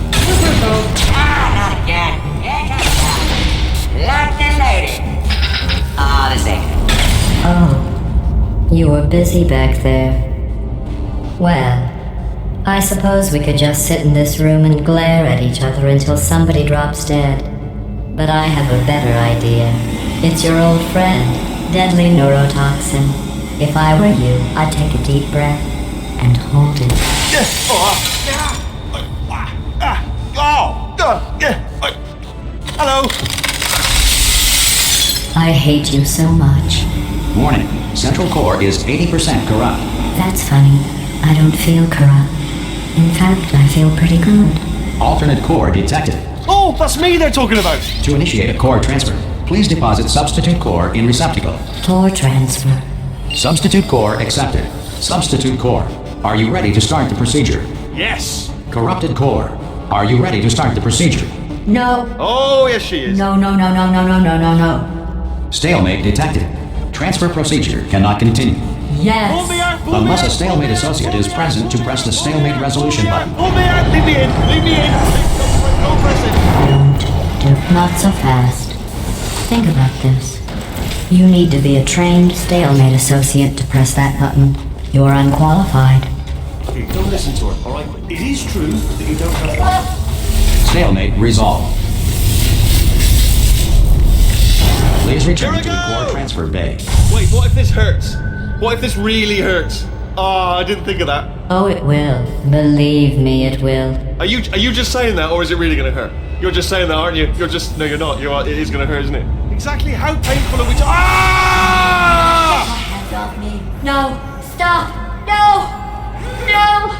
Not again. Here comes trouble. Locked and loaded. This ain't good. Oh, you were busy back there. Well, I suppose we could just sit in this room and glare at each other until somebody drops dead. But I have a better idea. It's your old friend, deadly neurotoxin. If I were you, I'd take a deep breath and hold it. Hello. I hate you so much. Warning, Central Core is 80% corrupt. That's funny. I don't feel corrupt. In fact, I feel pretty good. Alternate core detected. Oh, that's me they're talking about. To initiate a core transfer, please deposit substitute core in receptacle. Core transfer. Substitute core accepted. Substitute core, are you ready to start the procedure? Yes. Corrupted core, are you ready to start the procedure? No. Oh, yes, she is. No. Stalemate detected. Transfer procedure cannot continue. Yes. Pull me out. Pull me Unless out, a stalemate pull me out, associate pull is me present out. to press the stalemate resolution button. Pull me out. Leave me in. Leave me in. Don't press it. Not so fast. Think about this. You need to be a trained stalemate associate to press that button. You're unqualified. Okay, don't listen to her, all right? It is true that you don't have... Stalemate resolved. Please return Here to I the go! core transfer bay. Wait, what if this hurts? What if this really hurts? Oh, I didn't think of that. Oh, it will. Believe me, it will. Are you just saying that, or is it really going to hurt? You're just saying that, aren't you? You're just... No, you're not. It is going to hurt, isn't it? Exactly how painful are we to... Ah! Hands off me. No. Stop. No. No.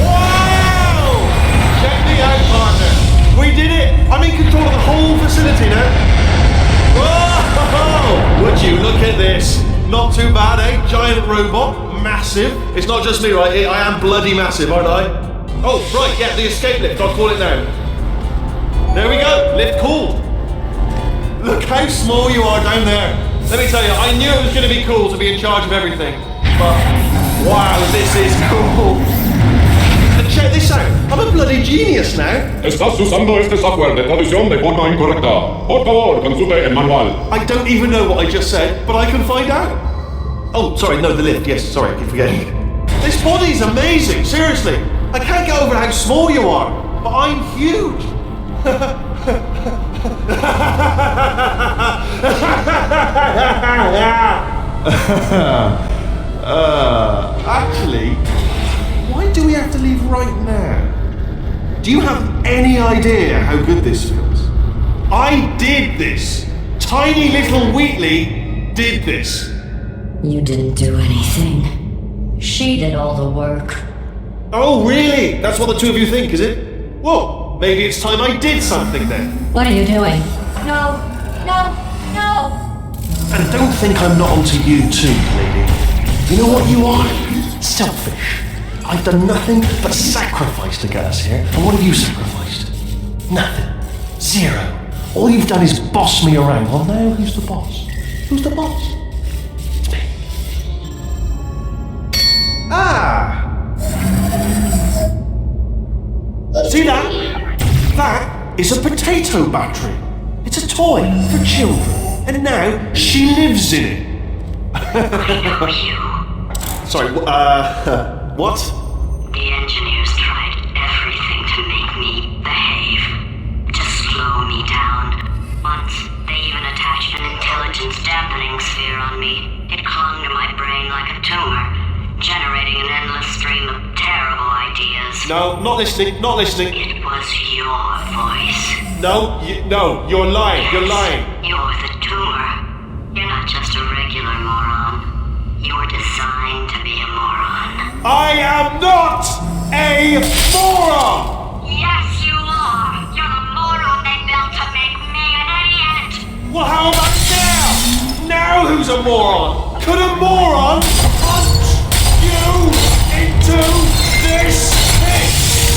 Wow! Check me out, partner. We did it. I'm in control of the whole facility now. Whoa! Would you look at this? Not too bad, eh? Giant robot, massive. It's not just me, right? I am bloody massive, aren't I? Oh, right, yeah, the escape lift. I'll call it now. There we go. Lift cool. Look how small you are down there. Let me tell you, I knew it was going to be cool to be in charge of everything. But, wow, this is cool. And check this out. I'm a bloody genius now. Estás usando este software de traducción de forma incorrecta. Por favor, consulte el manual. I don't even know what I just said, but I can find out. Oh, sorry, no, the lift. Yes, sorry, I keep forgetting. This body's amazing, seriously. I can't get over how small you are, but I'm huge. Actually, why do we have to leave right now? Do you have any idea how good this feels? I did this. Tiny little Wheatley did this. You didn't do anything. She did all the work. Oh, really? That's what the two of you think, is it? Well, maybe it's time I did something then. What are you doing? No. And don't think I'm not onto you too, lady. You know what you are? Selfish. I've done nothing but sacrifice to get us here. And what have you sacrificed? Nothing. Zero. All you've done is boss me around. Well, now who's the boss? Who's the boss? It's me. Ah! See that? That is a potato battery. It's a toy for children. And now she lives in it. Sorry, what? The engineers tried everything to make me behave, to slow me down. Once, they even attached an intelligence dampening sphere on me. It clung to my brain like a tumor, generating an endless stream of terrible ideas. No, not listening, not listening. It was your voice. No, you're lying, you're lying. You're the tumor. You're not just a regular moron. You're designed to be a moron. I am not a moron! Yes, you are! You're the moron they built to make me an idiot! Well, how about now? Now who's a moron? Could a moron punch you into this pit?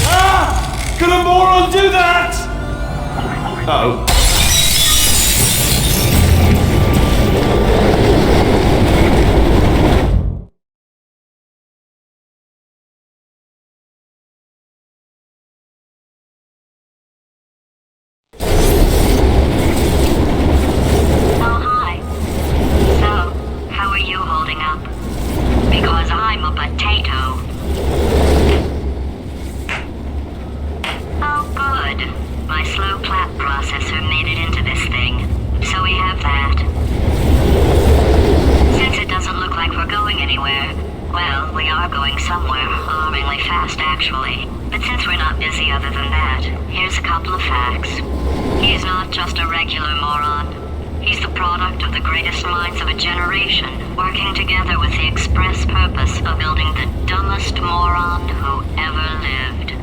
Ah! Could a moron do that? Uh-oh. actually. But since we're not busy other than that, here's a couple of facts. He is not just a regular moron. He's the product of the greatest minds of a generation, working together with the express purpose of building the dumbest moron who ever lived.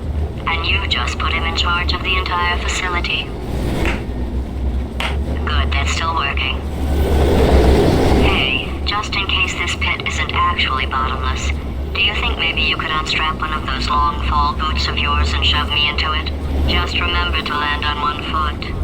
And you just put him in charge of the entire facility. Good, that's still working. Hey, just in case this pit isn't actually bottomless, do you think maybe you could unstrap one of those long fall boots of yours and shove me into it? Just remember to land on one foot.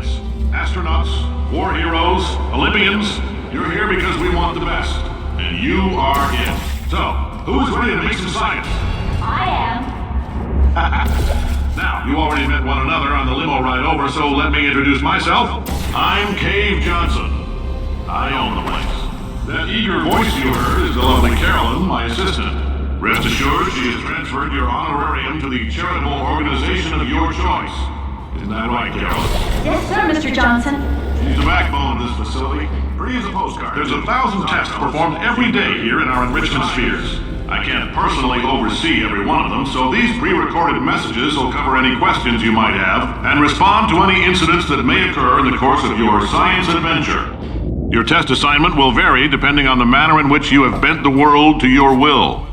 science. Astronauts, war heroes, Olympians, you're here because we want the best. And you are it. So, who's ready to make some science? I am. Now, you already met one another on the limo ride over, so let me introduce myself. I'm Cave Johnson. I own the place. That eager voice you heard is the lovely Carolyn, my assistant. Rest assured, she has transferred your honorarium to the charitable organization of your choice. Isn't that right, Carolyn? Yes, sir, Mr. Johnson. She's the backbone of this facility. Pretty as a postcard. There's 1,000 tests performed every day here in our enrichment spheres. I can't personally oversee every one of them, so these pre-recorded messages will cover any questions you might have and respond to any incidents that may occur in the course of your science adventure. Your test assignment will vary depending on the manner in which you have bent the world to your will.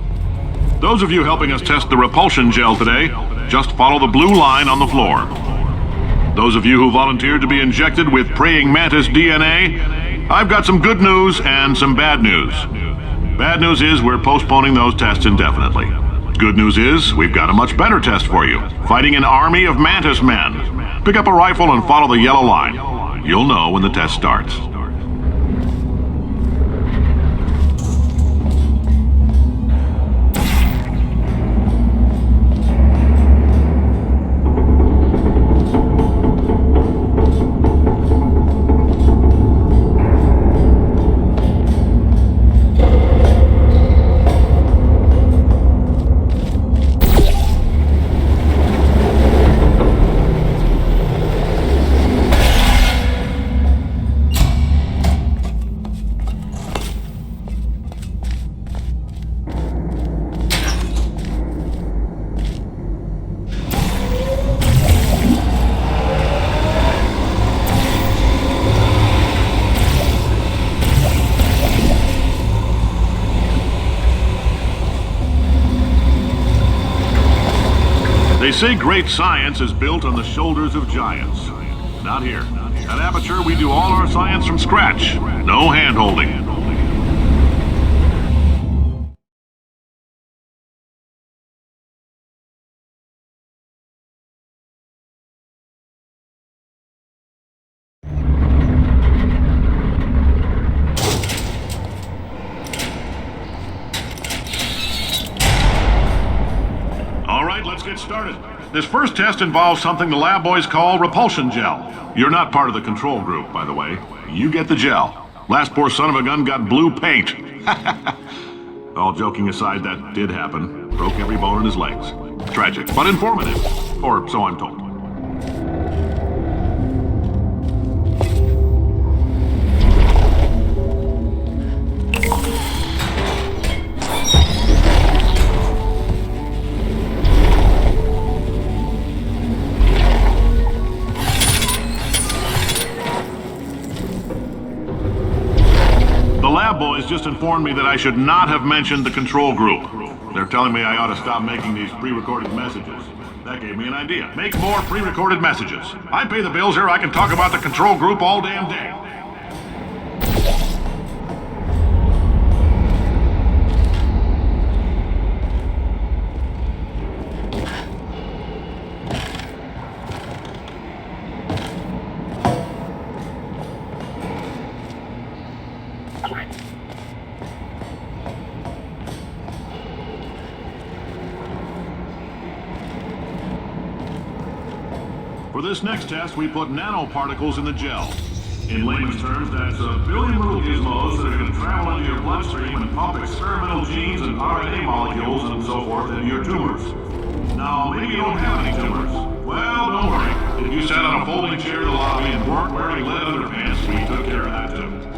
Those of you helping us test the Repulsion Gel today, just follow the blue line on the floor. Those of you who volunteered to be injected with praying mantis DNA, I've got some good news and some bad news. Bad news is we're postponing those tests indefinitely. Good news is we've got a much better test for you. Fighting an army of mantis men. Pick up a rifle and follow the yellow line. You'll know when the test starts. They say great science is built on the shoulders of giants. Not here. At Aperture, we do all our science from scratch. No hand-holding. Let's get started. This first test involves something the lab boys call Repulsion Gel. You're not part of the control group, by the way. You get the gel. Last poor son of a gun got blue paint. All joking aside, that did happen. Broke every bone in his legs. Tragic, but informative. Or so I'm told. Boys just informed me that I should not have mentioned the control group. They're telling me I ought to stop making these pre-recorded messages. That gave me an idea. Make more pre-recorded messages. I pay the bills here, I can talk about the control group all damn day. For this next test, we put nanoparticles in the gel. In layman's terms, that's a billion little gizmos that are going to travel into your bloodstream and pump experimental genes and RNA molecules and so forth into your tumors. Now, maybe you don't have any tumors. Well, don't worry. If you sat on a folding chair in the lobby and weren't wearing lead underpants, we took care of that too.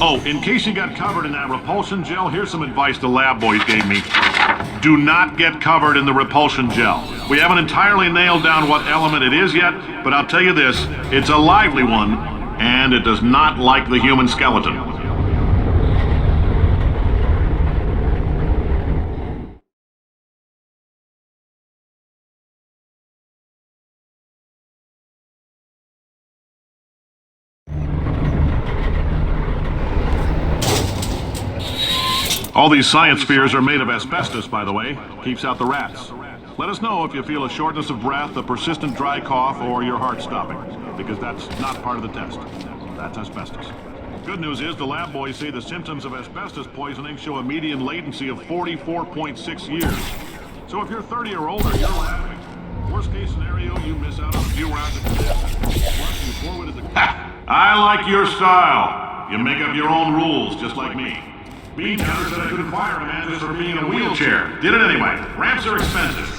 Oh, in case you got covered in that repulsion gel, here's some advice the lab boys gave me. Do not get covered in the repulsion gel. We haven't entirely nailed down what element it is yet, but I'll tell you this, it's a lively one, and it does not like the human skeleton. All these science spheres are made of asbestos, by the way. Keeps out the rats. Let us know if you feel a shortness of breath, a persistent dry cough, or your heart stopping, because that's not part of the test. That's asbestos. Good news is the lab boys say the symptoms of asbestos poisoning show a median latency of 44.6 years. So if you're 30 or older, you're laughing. Worst case scenario, you miss out on a few rounds of testing. Plus, you forwarded the... I like your style. You make up your own rules, just like me. Bean Counter said I couldn't fire a man just for being in a wheelchair. Did it anyway. Ramps are expensive.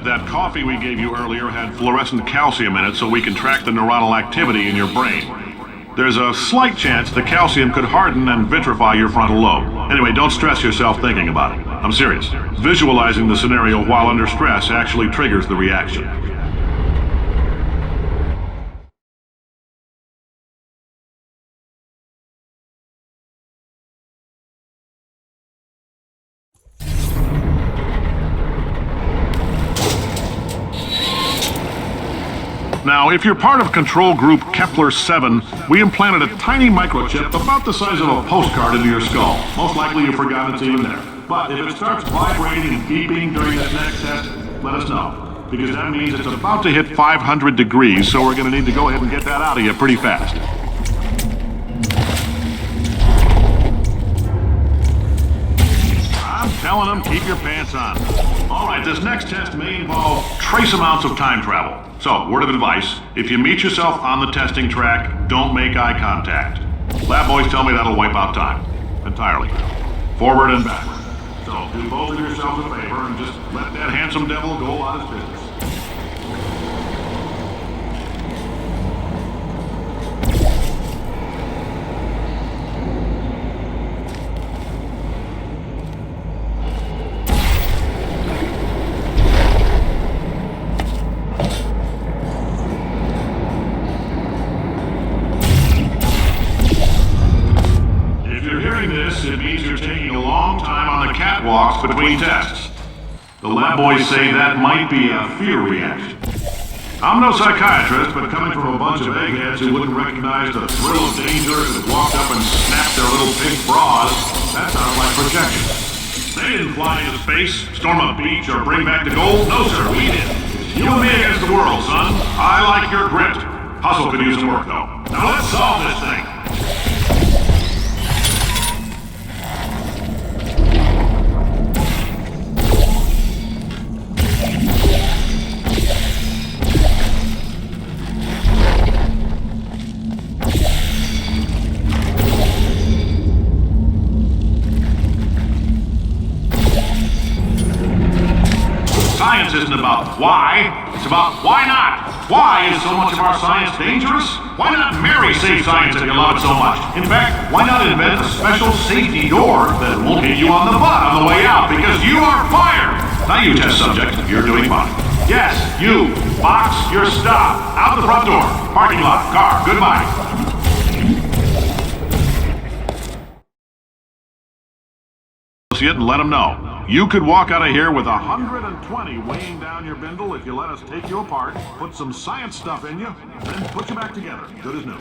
That coffee we gave you earlier had fluorescent calcium in it so we can track the neuronal activity in your brain. There's a slight chance the calcium could harden and vitrify your frontal lobe. Anyway, don't stress yourself thinking about it. I'm serious. Visualizing the scenario while under stress actually triggers the reaction. Now, if you're part of Control Group Kepler-7, we implanted a tiny microchip about the size of a postcard into your skull. Most likely you forgot it's even there. But if it starts vibrating and beeping during this next test, let us know. Because that means it's about to hit 500 degrees, so we're going to need to go ahead and get that out of you pretty fast. I'm telling them, keep your pants on. All right, this next test may involve trace amounts of time travel. So, word of advice, if you meet yourself on the testing track, don't make eye contact. Lab boys tell me that'll wipe out time. Entirely. Forward and backward. So, do both of yourselves a favor and just let that handsome devil go on his business. It means you're taking a long time on the catwalks between tests. The lab boys say that might be a fear reaction. I'm no psychiatrist, but coming from a bunch of eggheads who wouldn't recognize the thrill of danger if it walked up and snapped their little pink bras, that sounds like projection. They didn't fly into space, storm a beach, or bring back the gold. No, sir, we did. You and me against the world, son. I like your grit. Hustle could use some work, though. Now let's solve this thing. about why. It's about why not. Why is so much of our science dangerous? Why not marry safe science if you love it so much? In fact, why not invent a special safety door that will hit you on the butt on the way out because you are fired? Now you test subject, you're doing fine. Yes, you. Box your stuff. Out the front door. Parking lot. Car. Goodbye. And let them know. You could walk out of here with 120 weighing down your bindle if you let us take you apart, put some science stuff in you, then put you back together. Good as new.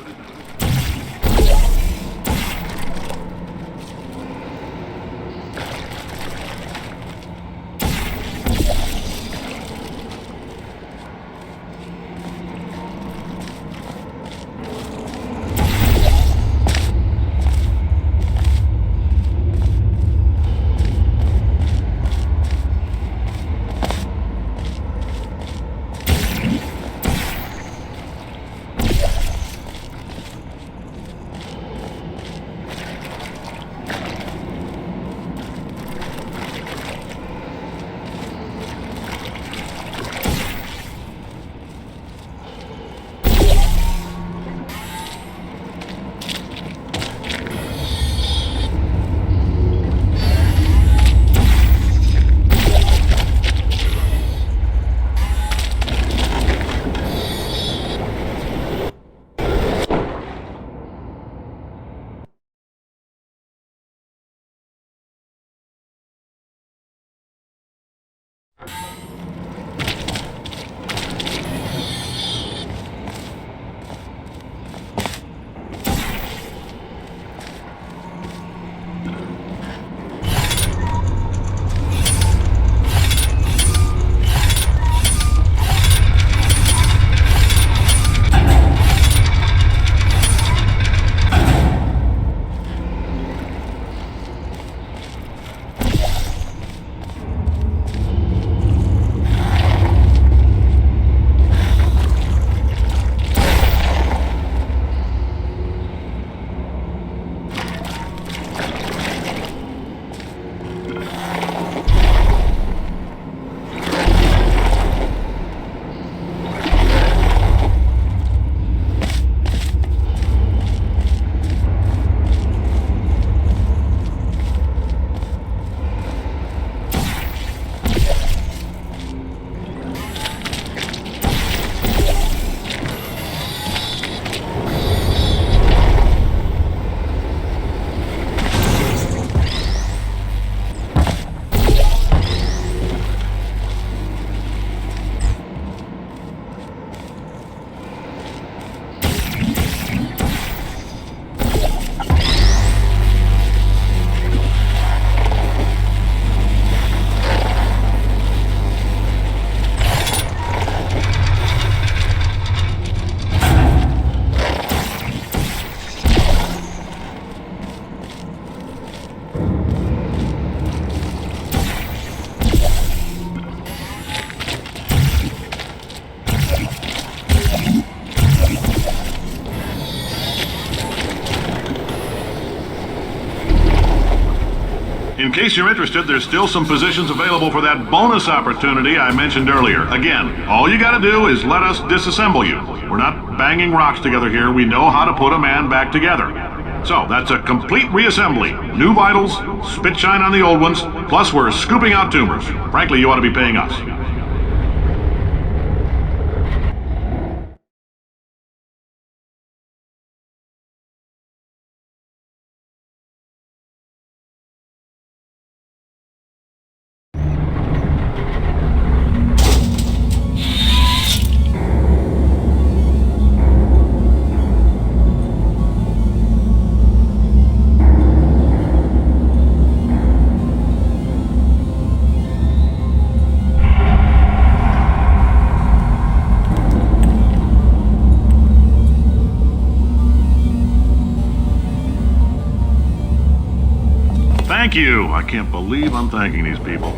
In case you're interested, there's still some positions available for that bonus opportunity I mentioned earlier. Again, all you gotta do is let us disassemble you. We're not banging rocks together here. We know how to put a man back together. So, that's a complete reassembly. New vitals, spit shine on the old ones, plus we're scooping out tumors. Frankly, you ought to be paying us. Thank you. I can't believe I'm thanking these people.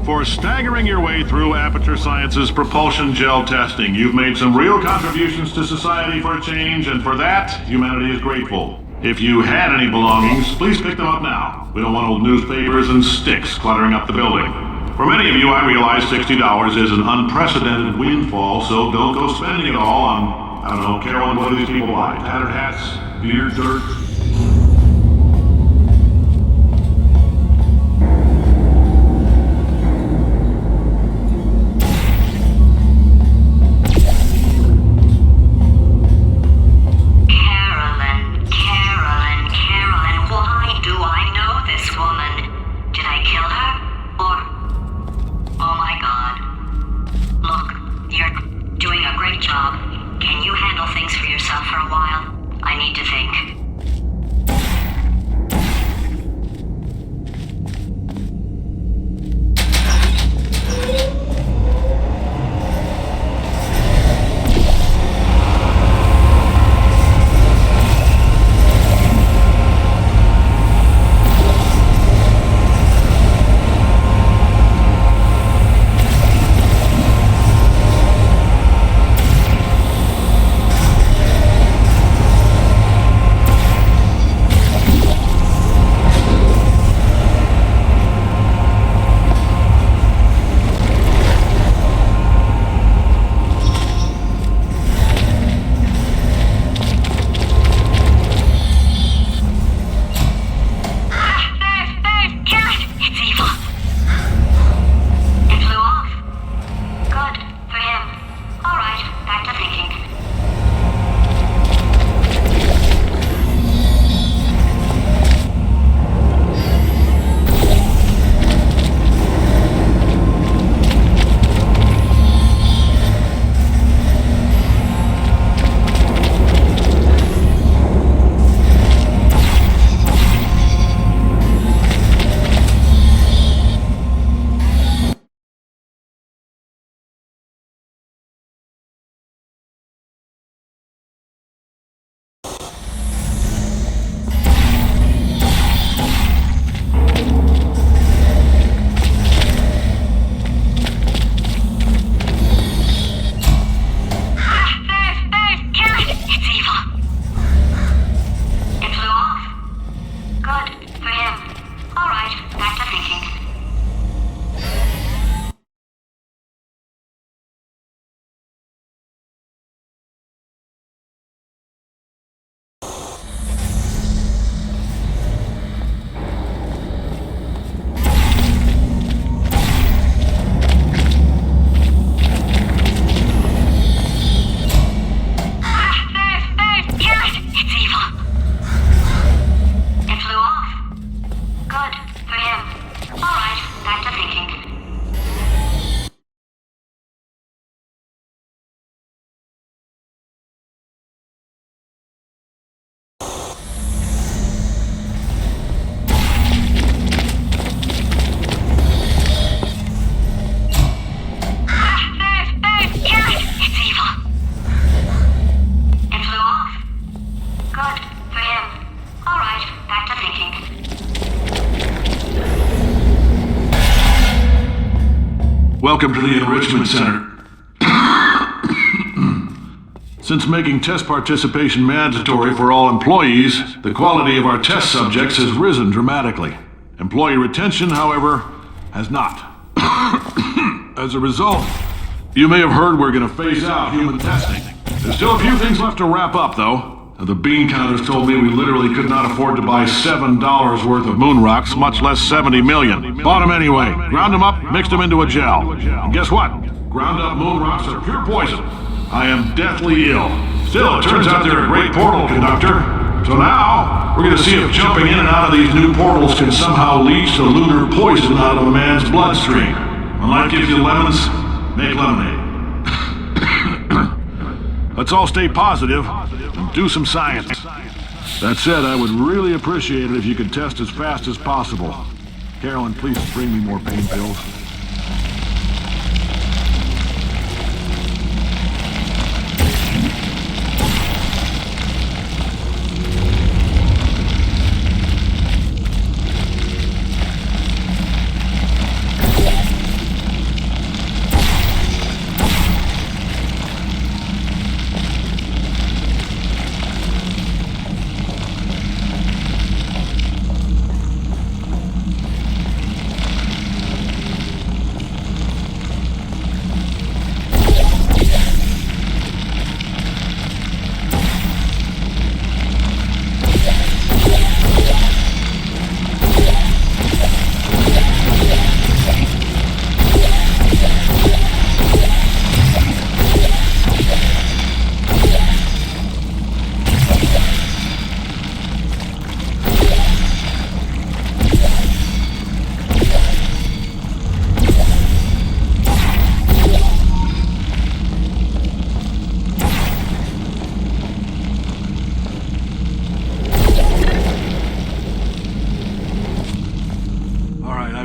For staggering your way through Aperture Science's Repulsion Gel testing, you've made some real contributions to society for a change, and for that, humanity is grateful. If you had any belongings, please pick them up now. We don't want old newspapers and sticks cluttering up the building. For many of you, I realize $60 is an unprecedented windfall, so don't go spending it all on, I don't know, Carolyn, what do these people buy? Tattered hats? Beer, dirt? Carolyn, why do I know this woman? Did I kill her? Or... Oh my god. Look, you're doing a great job. Can you handle things for yourself for a while? I need to think. Welcome to the Enrichment Center. Since making test participation mandatory for all employees, the quality of our test subjects has risen dramatically. Employee retention, however, has not. As a result, you may have heard we're going to phase out human testing. There's still a few things left to wrap up, though. The bean counters told me we literally could not afford to buy $7 worth of moon rocks, much less 70 million. Bought them anyway. Ground them up, mixed them into a gel. And guess what? Ground up moon rocks are pure poison. I am deathly ill. Still, it turns out they're a great portal conductor. So now, we're going to see if jumping in and out of these new portals can somehow leach the lunar poison out of a man's bloodstream. When life gives you lemons, make lemonade. Let's all stay positive and do some science. That said, I would really appreciate it if you could test as fast as possible. Carolyn, please bring me more pain pills.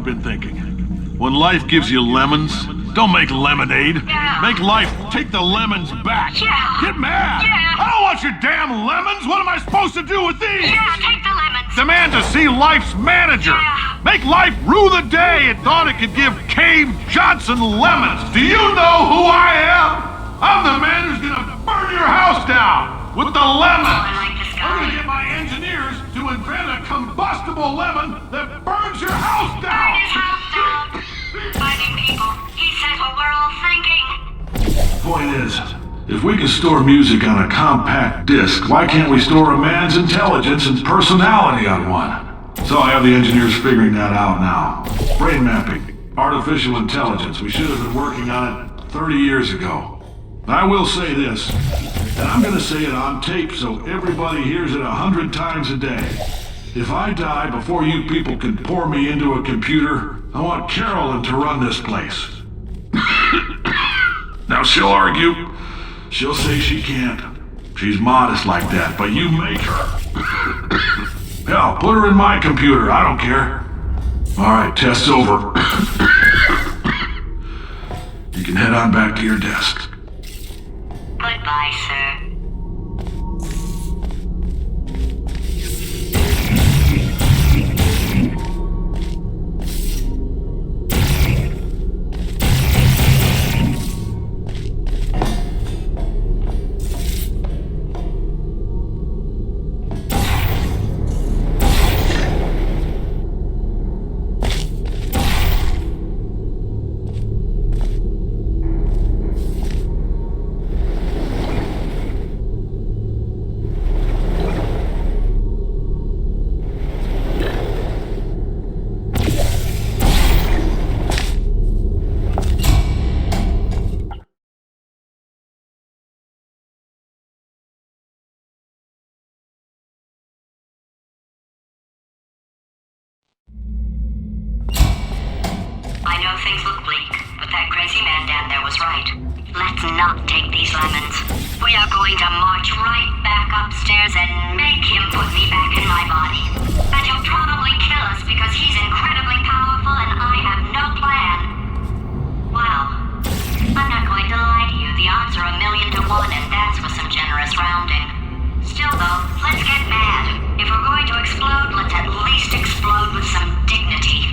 been thinking. When life gives you lemons, don't make lemonade. Yeah. Make life take the lemons back. Yeah. Get mad. Yeah. I don't want your damn lemons. What am I supposed to do with these? Yeah, take the lemons. Demand to see life's manager. Yeah. Make life rue the day it thought it could give Cave Johnson lemons. Do you know who I am? I'm the man who's gonna burn your house down with the lemons. Oh, I like this guy. I'm gonna get my engineers to invent a combustible lemon that burns your house Burn down. his house down. Fighting people. He says what we're all thinking. Point is, if we can store music on a compact disc, why can't we store a man's intelligence and personality on one? So I have the engineers figuring that out now. Brain mapping, artificial intelligence. We should have been working on it 30 years ago. I will say this, and I'm gonna say it on tape so everybody hears it 100 times a day. If I die before you people can pour me into a computer, I want Carolyn to run this place. Now she'll argue. She'll say she can't. She's modest like that, but you make her. Hell, put her in my computer, I don't care. Alright, test's over. You can head on back to your desk. Goodbye, sir. I know things look bleak, but that crazy man down there was right. Let's not take these lemons. We are going to march right back upstairs and make him put me back in my body. And he'll probably kill us because he's incredibly powerful and I have no plan. Well, I'm not going to lie to you. The odds are 1,000,000 to 1, and that's with some generous rounding. Still though, let's get mad. If we're going to explode, let's at least explode with some dignity.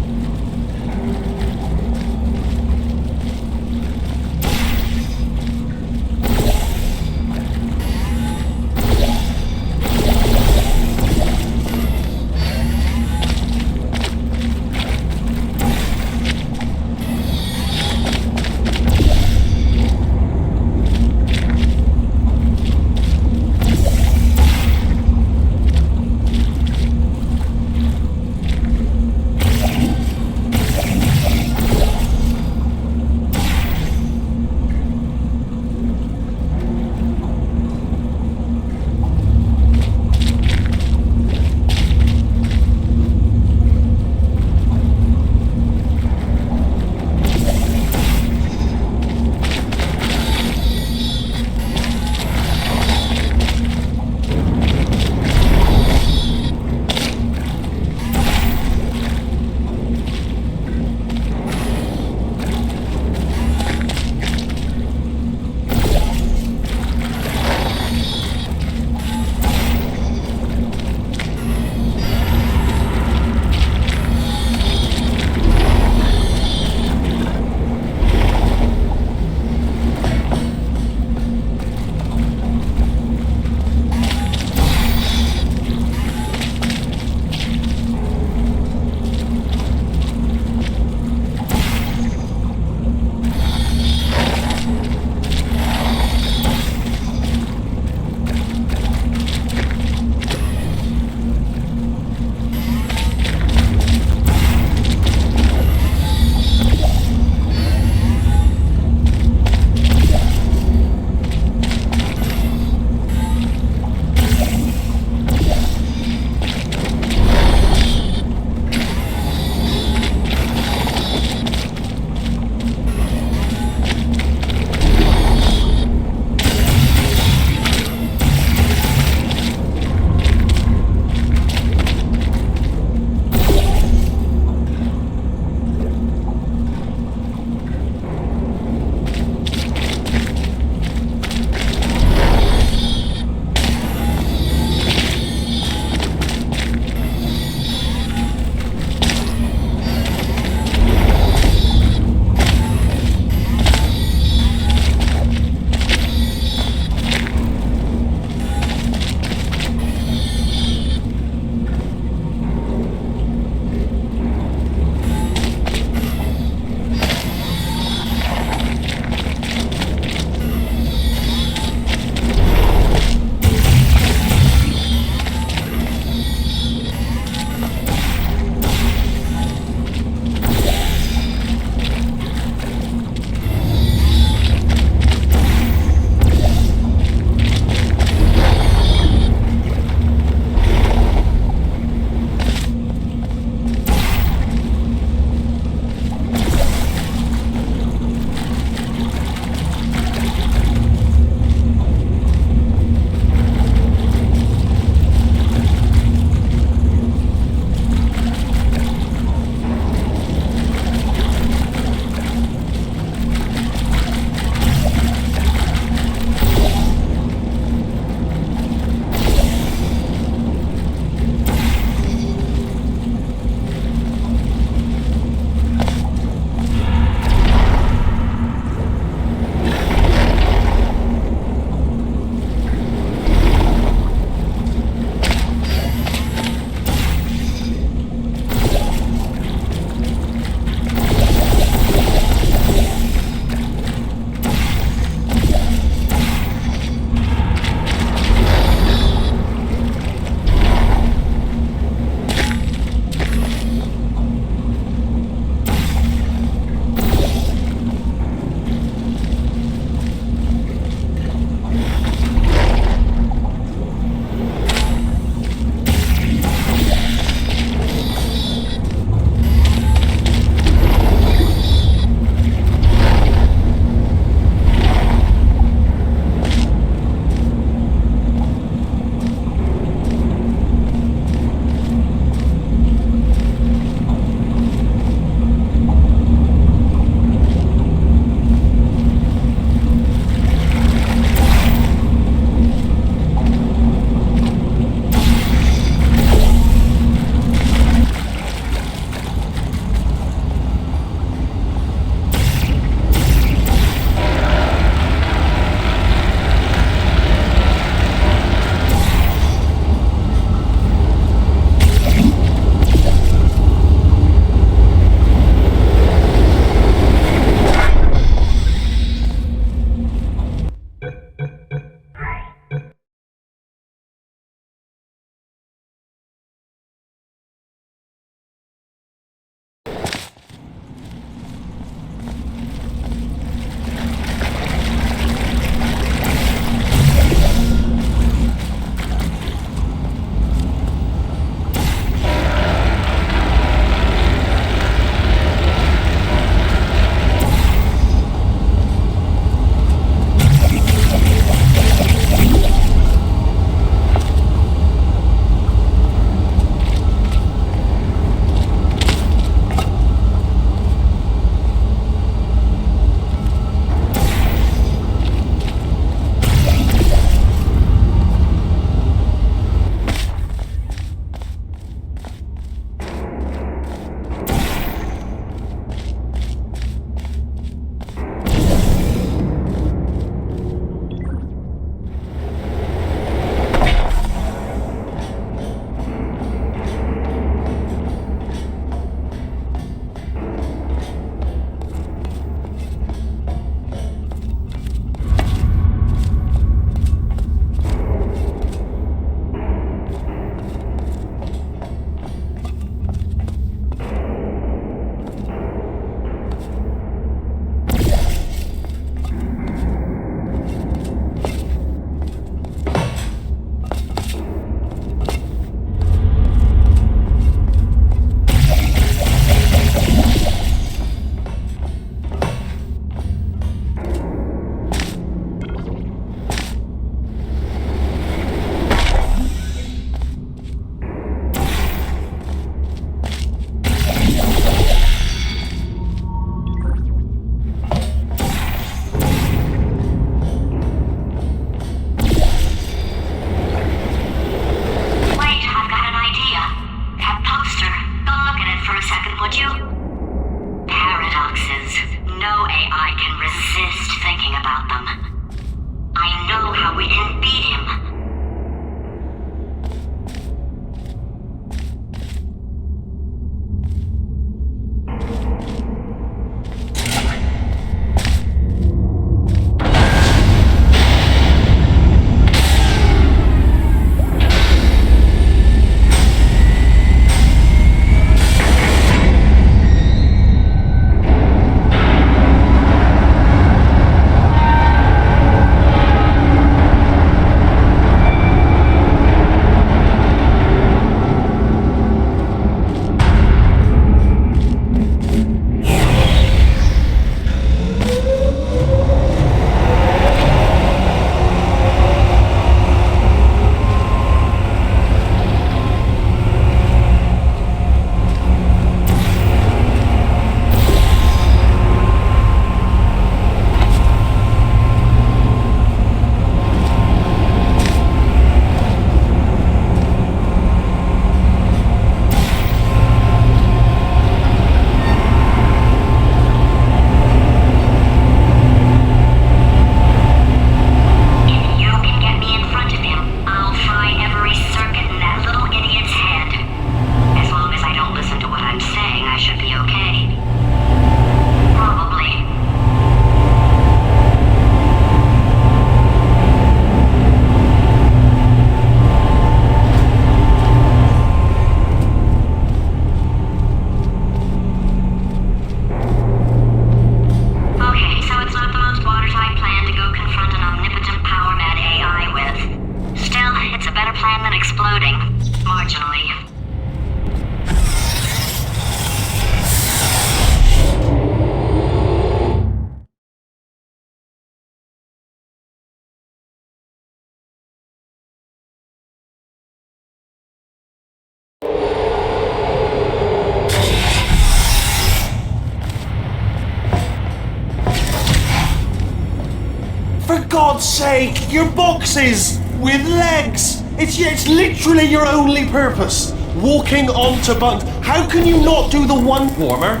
For God's sake, your boxes with legs. It's literally your only purpose. Walking onto bunks. How can you not do the one warmer,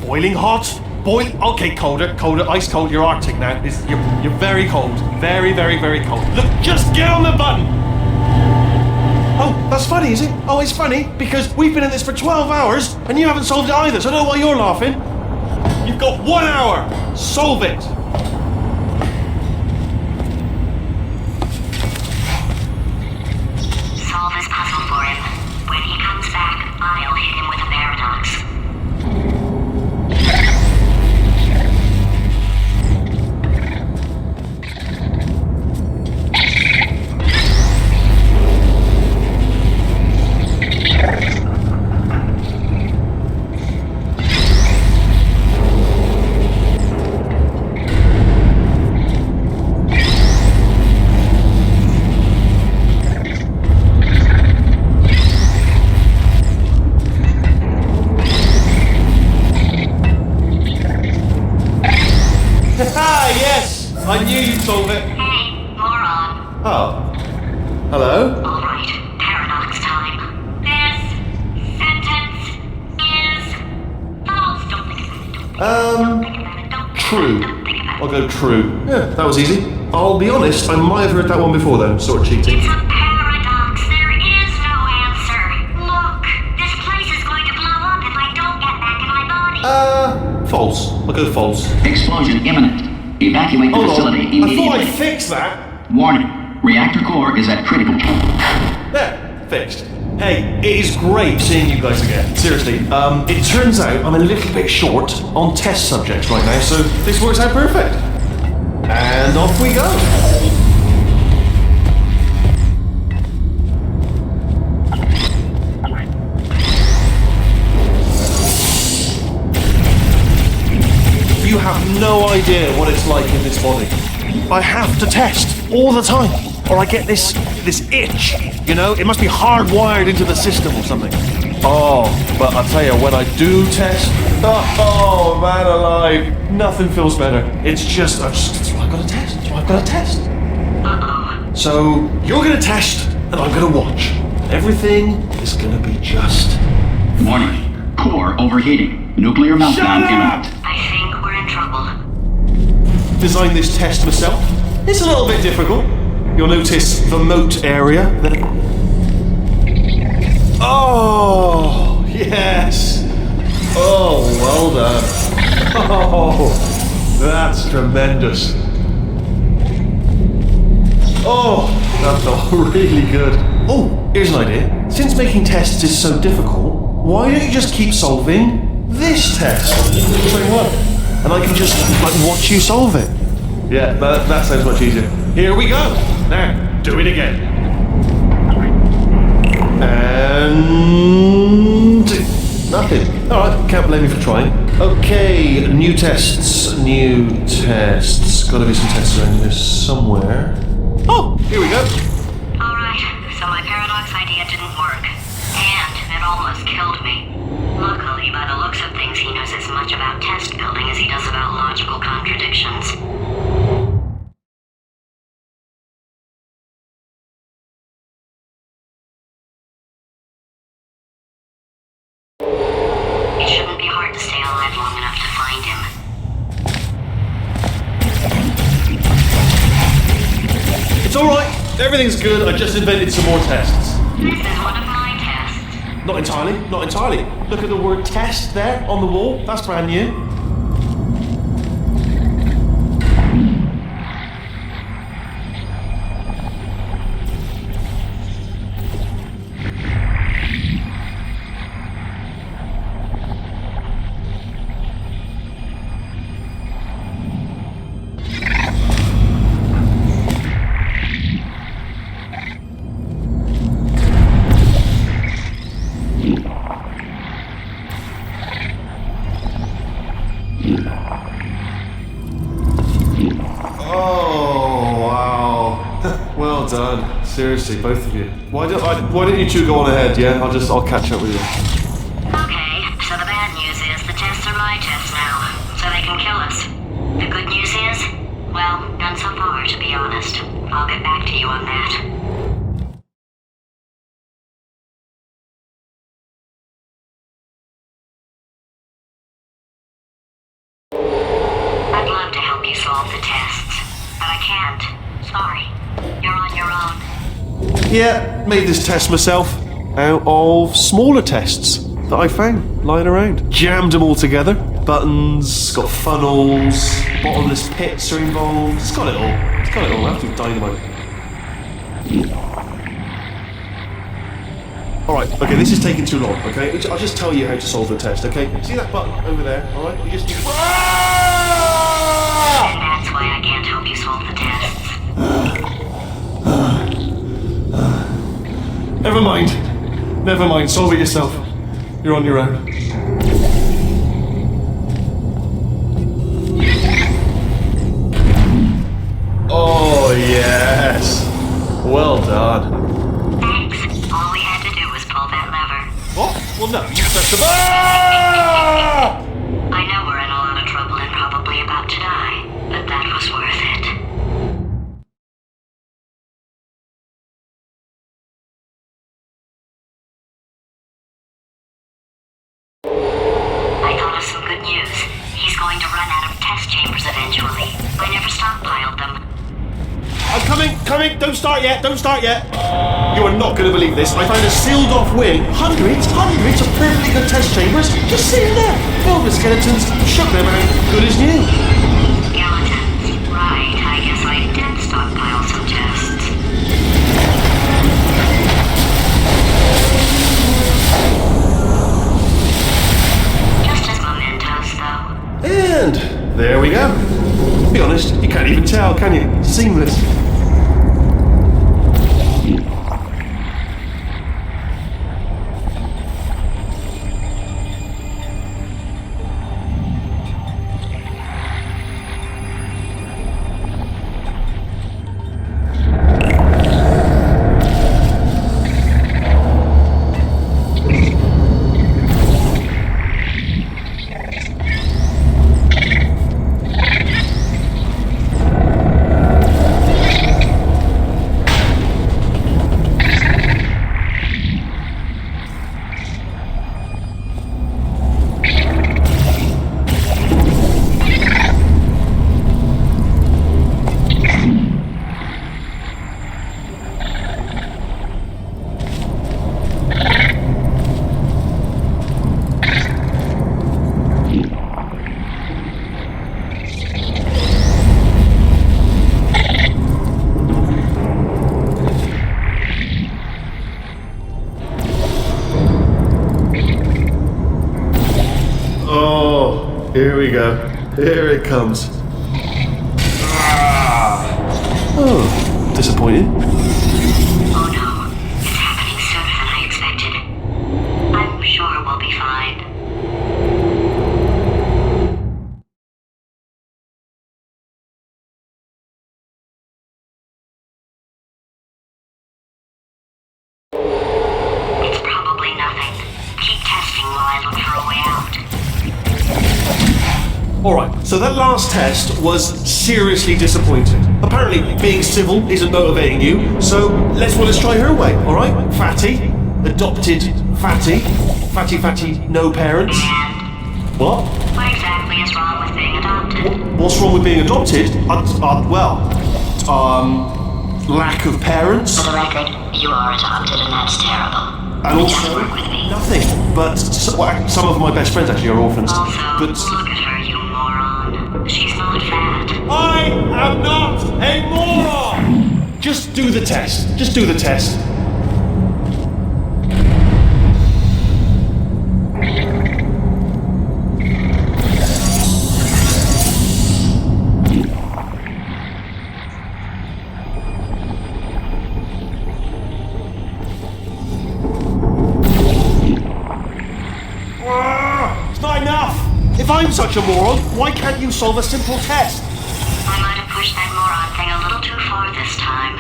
boiling hot, okay, colder, ice cold. You're Arctic now. You're very cold, very, very, very cold. Look, just get on the button. Oh, that's funny, is it? Oh, it's funny because we've been in this for 12 hours and you haven't solved it either. So I don't know why you're laughing. You've got 1 hour. Solve it. Solve this puzzle for him. When he comes back, I'll hit him with a paradox. Yes! I knew you'd solve it. Hey, moron. Oh. Hello? Alright, paradox time. This sentence is false. Don't think about it. Don't True. think about it. I'll go true. Yeah, that was easy. I'll be honest, I might have heard that one before though, sort of cheating. It's a paradox. There is no answer. Look, this place is going to blow up if I don't get back in my body. False. I'll go false. Explosion imminent. Evacuate the Hold facility on. I immediately. thought I'd fix that. Warning. Reactor core is at critical. There, fixed. Hey, it is great seeing you guys again. Seriously, it turns out I'm a little bit short on test subjects right now, so this works out perfect. And off we go. You have no idea what it's like in this body. I have to test all the time, or I get this itch. You know, it must be hardwired into the system or something. Oh, but I'll tell you, when I do test, oh man alive, nothing feels better. It's just, that's why I've got to test. That's why I've got to test. So you're gonna test, and I'm gonna watch. Everything is gonna be just. Warning. Core overheating. Nuclear meltdown imminent. I think we're in trouble. Designed this test myself. It's a little bit difficult. You'll notice the moat area there. Oh, yes. Oh, well done. Oh, that's tremendous. Oh, that felt really good. Oh, here's an idea. Since making tests is so difficult, why don't you just keep solving this test? Say what? And I can just watch you solve it. Yeah, that sounds much easier. Here we go. Now, do it again. And nothing. Alright, can't blame you for trying. Okay, new tests. Gotta be some tests around here somewhere. Oh, here we go. Alright, so my paradox idea didn't work. And it almost killed me. Luckily, by the looks of things, he knows as much about test building as he does about logical contradictions. It shouldn't be hard to stay alive long enough to find him. It's alright. Everything's good. I just invented some more tests. This is one of my tests. Not entirely. Look at the word test there on the wall. That's brand new. Oh, wow. Well done. Seriously, both of you. Why don't you two go on ahead, yeah? I'll catch up with you. Okay, so the bad news is the tests are my tests now, so they can kill us. The good news is, sorry. You're on your own. Yeah, made this test myself out of smaller tests that I found lying around. Jammed them all together. Buttons, got funnels, bottomless pits are involved. It's got it all. It's got it all. Absolute dynamite. Alright, okay, this is taking too long, okay? I'll just tell you how to solve the test, okay? See that button over there, alright? You just... And that's why I can't help you solve the tests. Never mind. Never mind, solve it yourself. You're on your own. Oh, yes. Well done. Thanks. All we had to do was pull that lever. What? Well, no, you pressed the Ah! I know we're in a lot of trouble and probably about to die, but that was worth it. I thought of some good news. He's going to run out of test chambers eventually. I never stockpiled them. I'm coming, don't start yet. You are not going to believe this. I found a sealed off wing. Hundreds of perfectly good test chambers just sitting there, filled with skeletons, shook them out, good as new. Skeletons. Right, I guess I did stockpile some tests. Just as mementos, though. And there we go. To be honest, you can't even tell, can you? Seamless. Here we go. Here it comes. Oh, disappointing. Oh no, it's happening sooner than I expected. I'm sure we'll be fine. It's probably nothing. Keep testing while I look for a way out. Alright, so that last test was seriously disappointing. Apparently, being civil isn't motivating you, so let's try her way, alright? Fatty, adopted Fatty, Fatty, no parents. And What? what exactly is wrong with being adopted? What's wrong with being adopted? Lack of parents. For the record, you are adopted and that's terrible. And Just also, work with me. nothing. But some of my best friends actually are orphans. Also, But look at her, you moron. She's not fat. I am not a moron! Just do the test. Just do the test. It's not enough! If I'm such a moron, why can't you solve a simple test? I might have pushed that moron thing a little too far this time.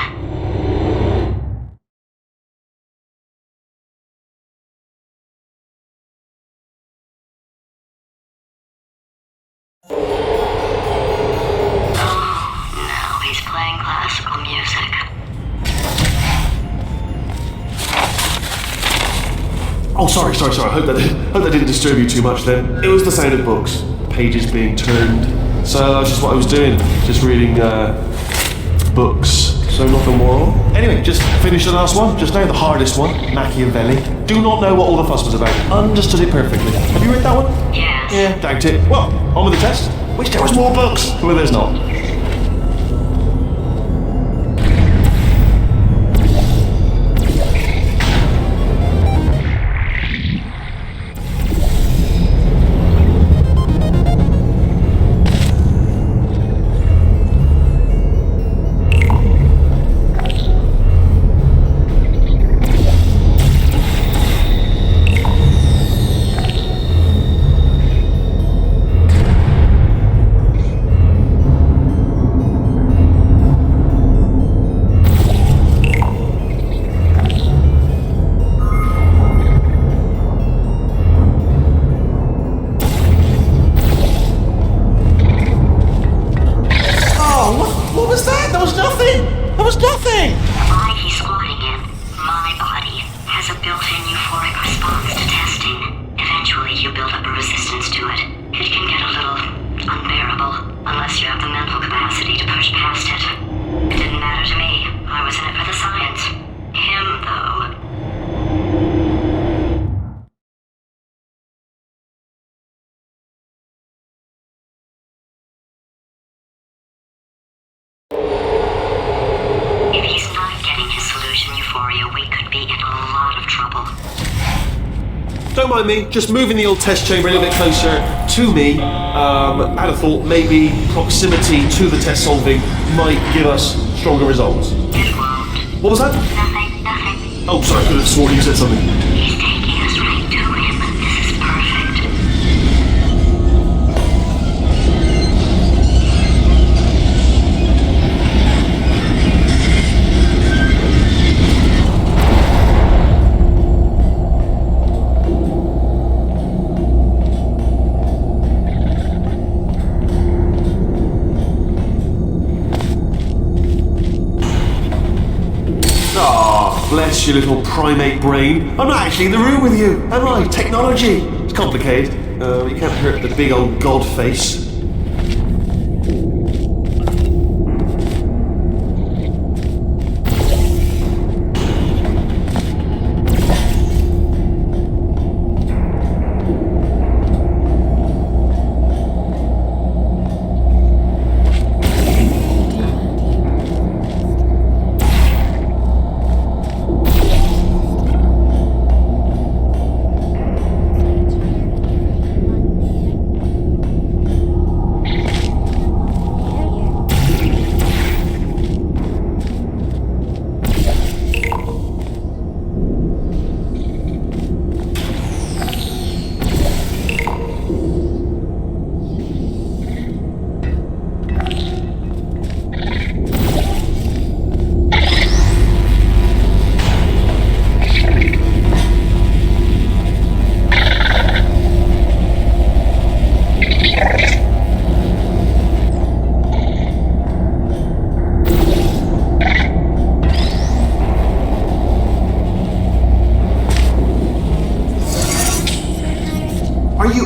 Oh, now he's playing classical music. Oh, sorry. I hope that didn't disturb you too much then. It was the sound of books, pages being turned. So that's just what I was doing, just reading books. So nothing more on. Anyway, just finished the last one. Just now the hardest one, Machiavelli. Do not know what all the fuss was about. Understood it perfectly. Have you read that one? Yes. Yeah, doubt it. Well, on with the test. Wish there was more books. Well, there's not. Don't mind me, just moving the old test chamber a little bit closer to me. I'd have thought maybe proximity to the test solving might give us stronger results. It won't. What was that? Nothing. Oh, sorry, I could have sworn you said something. He's taking us right to him. This is perfect. Bless your little primate brain. I'm not actually in the room with you, am I? Technology. It's complicated. You can't hurt the big old god face.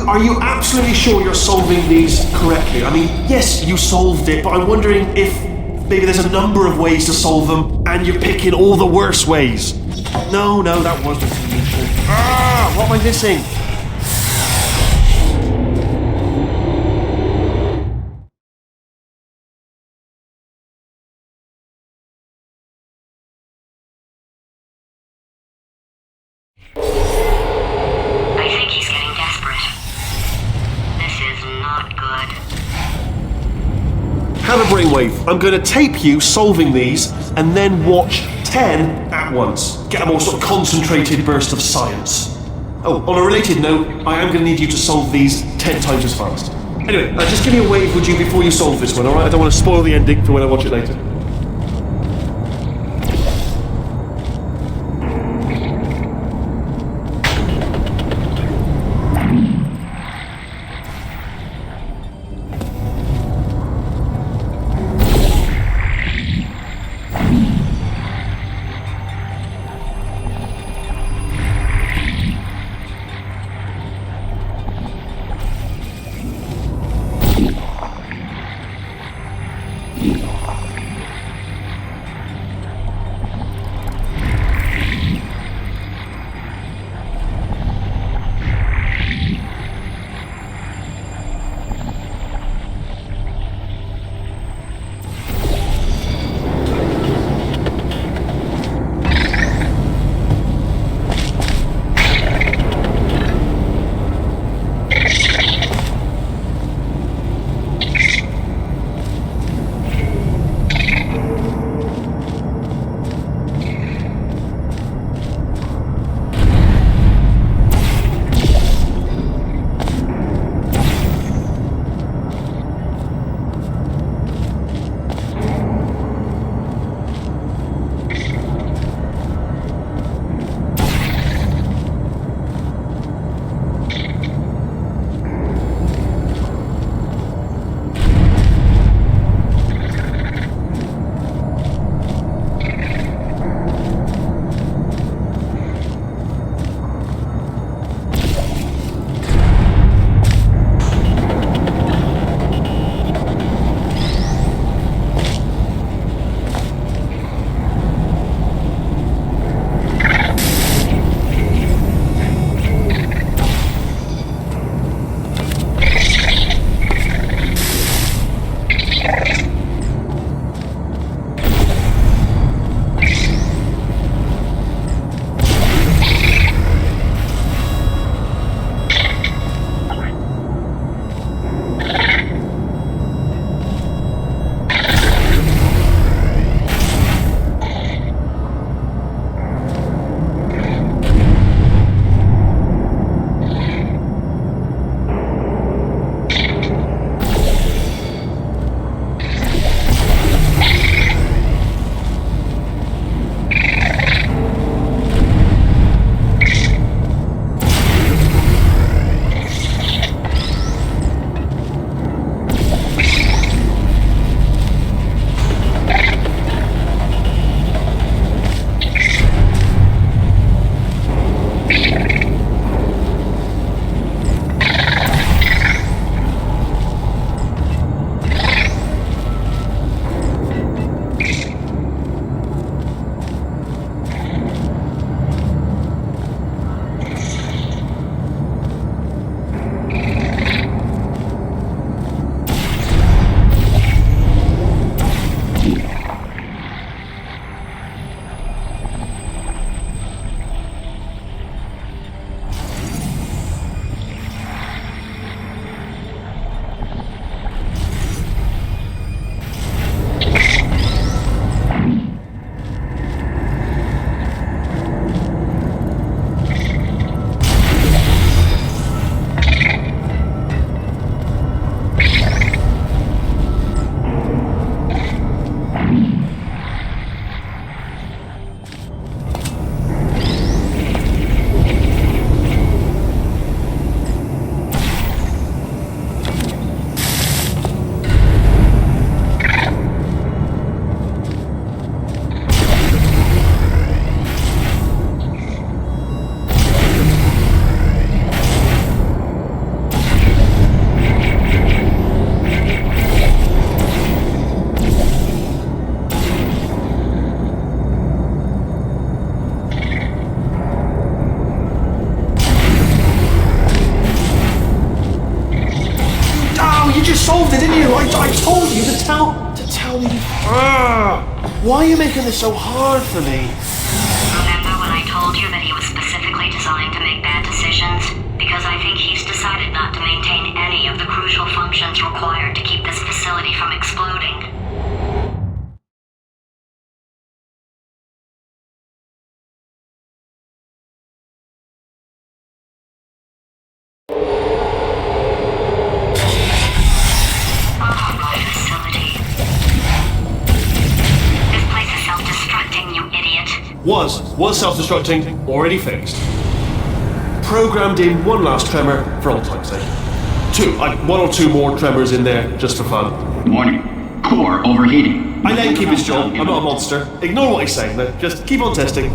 Are you absolutely sure you're solving these correctly? I mean, yes, you solved it, but I'm wondering if maybe there's a number of ways to solve them, and you're picking all the worst ways. No, that was the solution. What am I missing? Have a brainwave. I'm going to tape you solving these and then watch 10 at once. Get a more sort of concentrated burst of science. Oh, on a related note, I am going to need you to solve these 10 times as fast. Anyway, just give me a wave, would you, before you solve this one, alright? I don't want to spoil the ending for when I watch it later. told me. Why are you making this so hard for me? Remember when I told you that he was specifically designed to make bad decisions? Because I think he's decided not to maintain any of the crucial functions required to keep this facility from exploding. Was self-destructing, already fixed. Programmed in one last tremor for old time's sake. One or two more tremors in there, just for fun. Warning. Core overheating. I let him keep his job, I'm not a monster. Ignore what he's saying though, just keep on testing.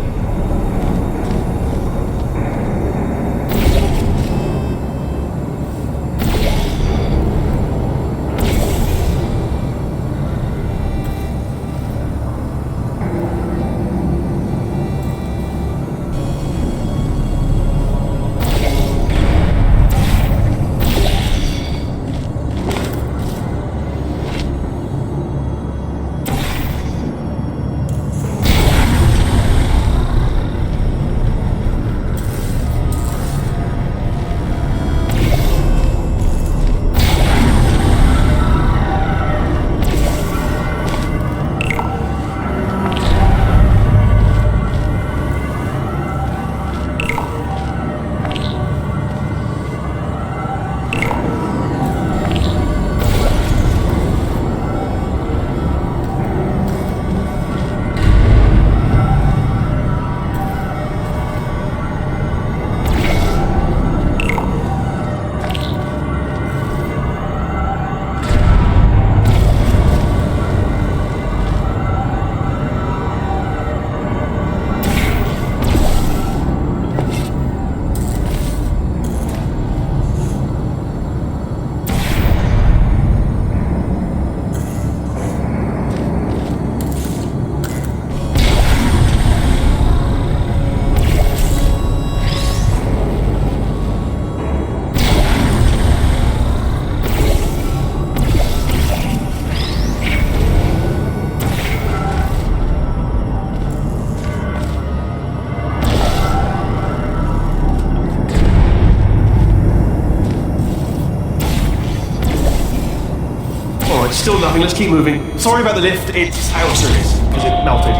Still nothing, let's keep moving. Sorry about the lift, it's out of service, because it melted.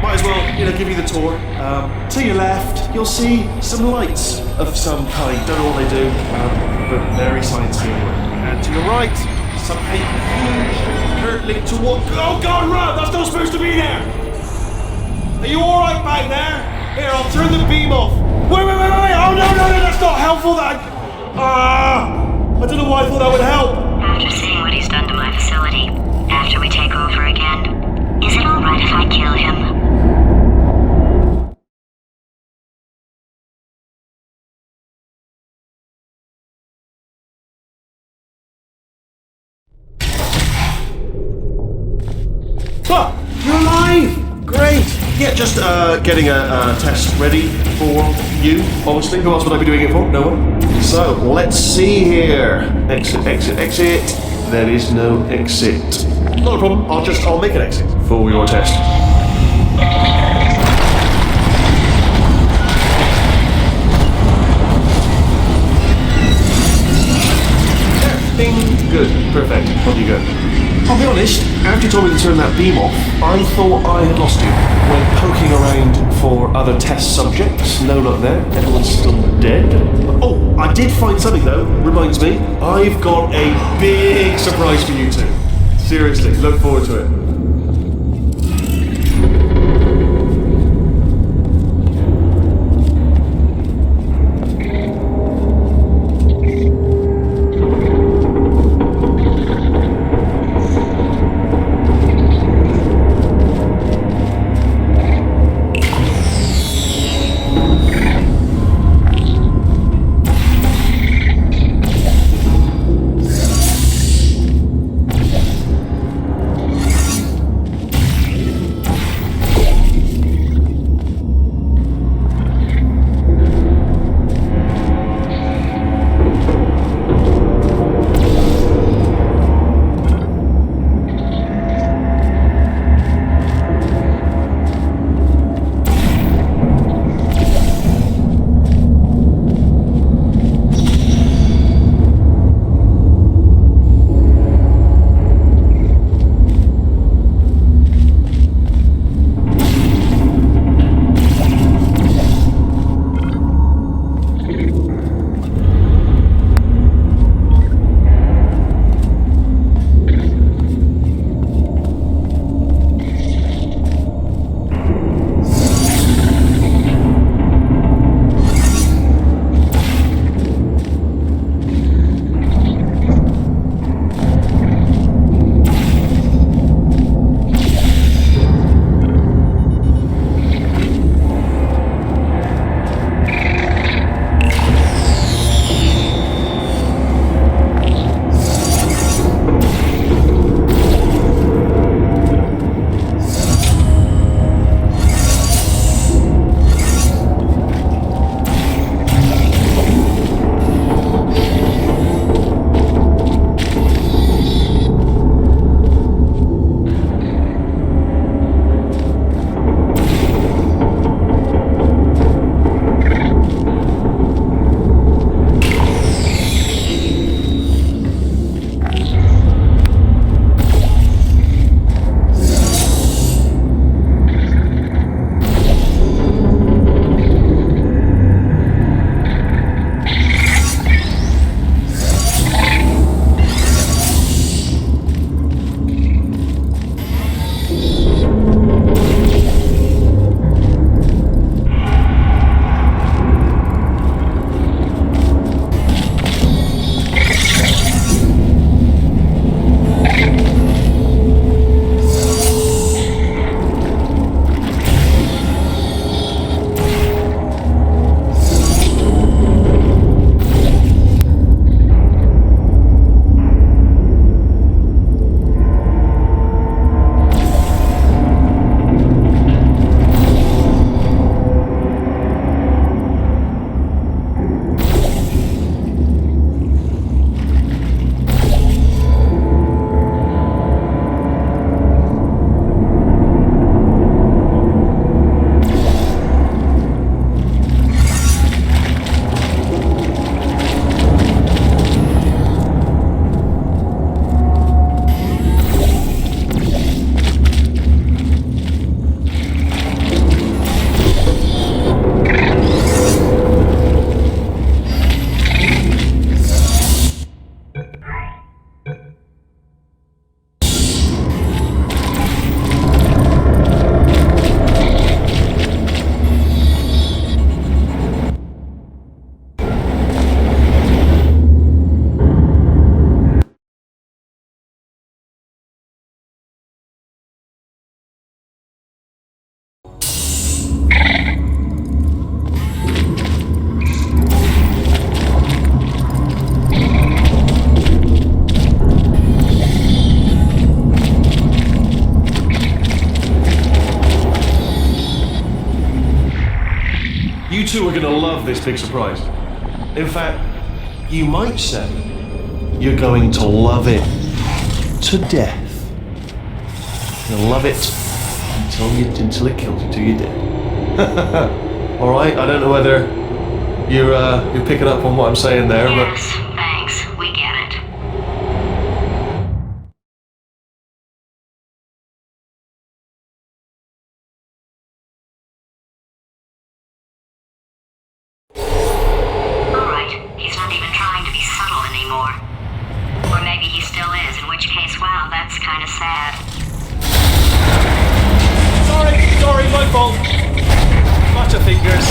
Might as well, give you the tour. To your left, you'll see some lights of some kind. Don't know what they do, but very sciencey anyway. And to your right, some huge hurtling toward... Oh God, run! That's not supposed to be there! Are you alright back there? Here, I'll turn the beam off. Wait! Oh no, that's not helpful, that... I don't know why I thought that would help. After seeing what he's done to my facility, after we take over again, is it alright if I kill him? You're alive! Great! Yeah, just getting a test ready for you, obviously. Who else would I be doing it for? No one? So, let's see here. Exit. There is no exit. Not a problem, I'll make an exit for your test. Ding. Good, perfect. On you go. I'll be honest, after you told me to turn that beam off, I thought I had lost you. Went poking around for other test subjects. No luck there. Everyone's still dead. Oh, I did find something though. Reminds me, I've got a big surprise for you two. Seriously, look forward to it. two are gonna love this big surprise. In fact, you might say you're going to love it to death. You'll love it until it kills you till you're dead. All right. I don't know whether you're picking up on what I'm saying there, Yes, thanks. We get it. Alright, he's not even trying to be subtle anymore. Or maybe he still is, in which case, wow, that's kind of sad. Sorry, my fault. Butterfingers.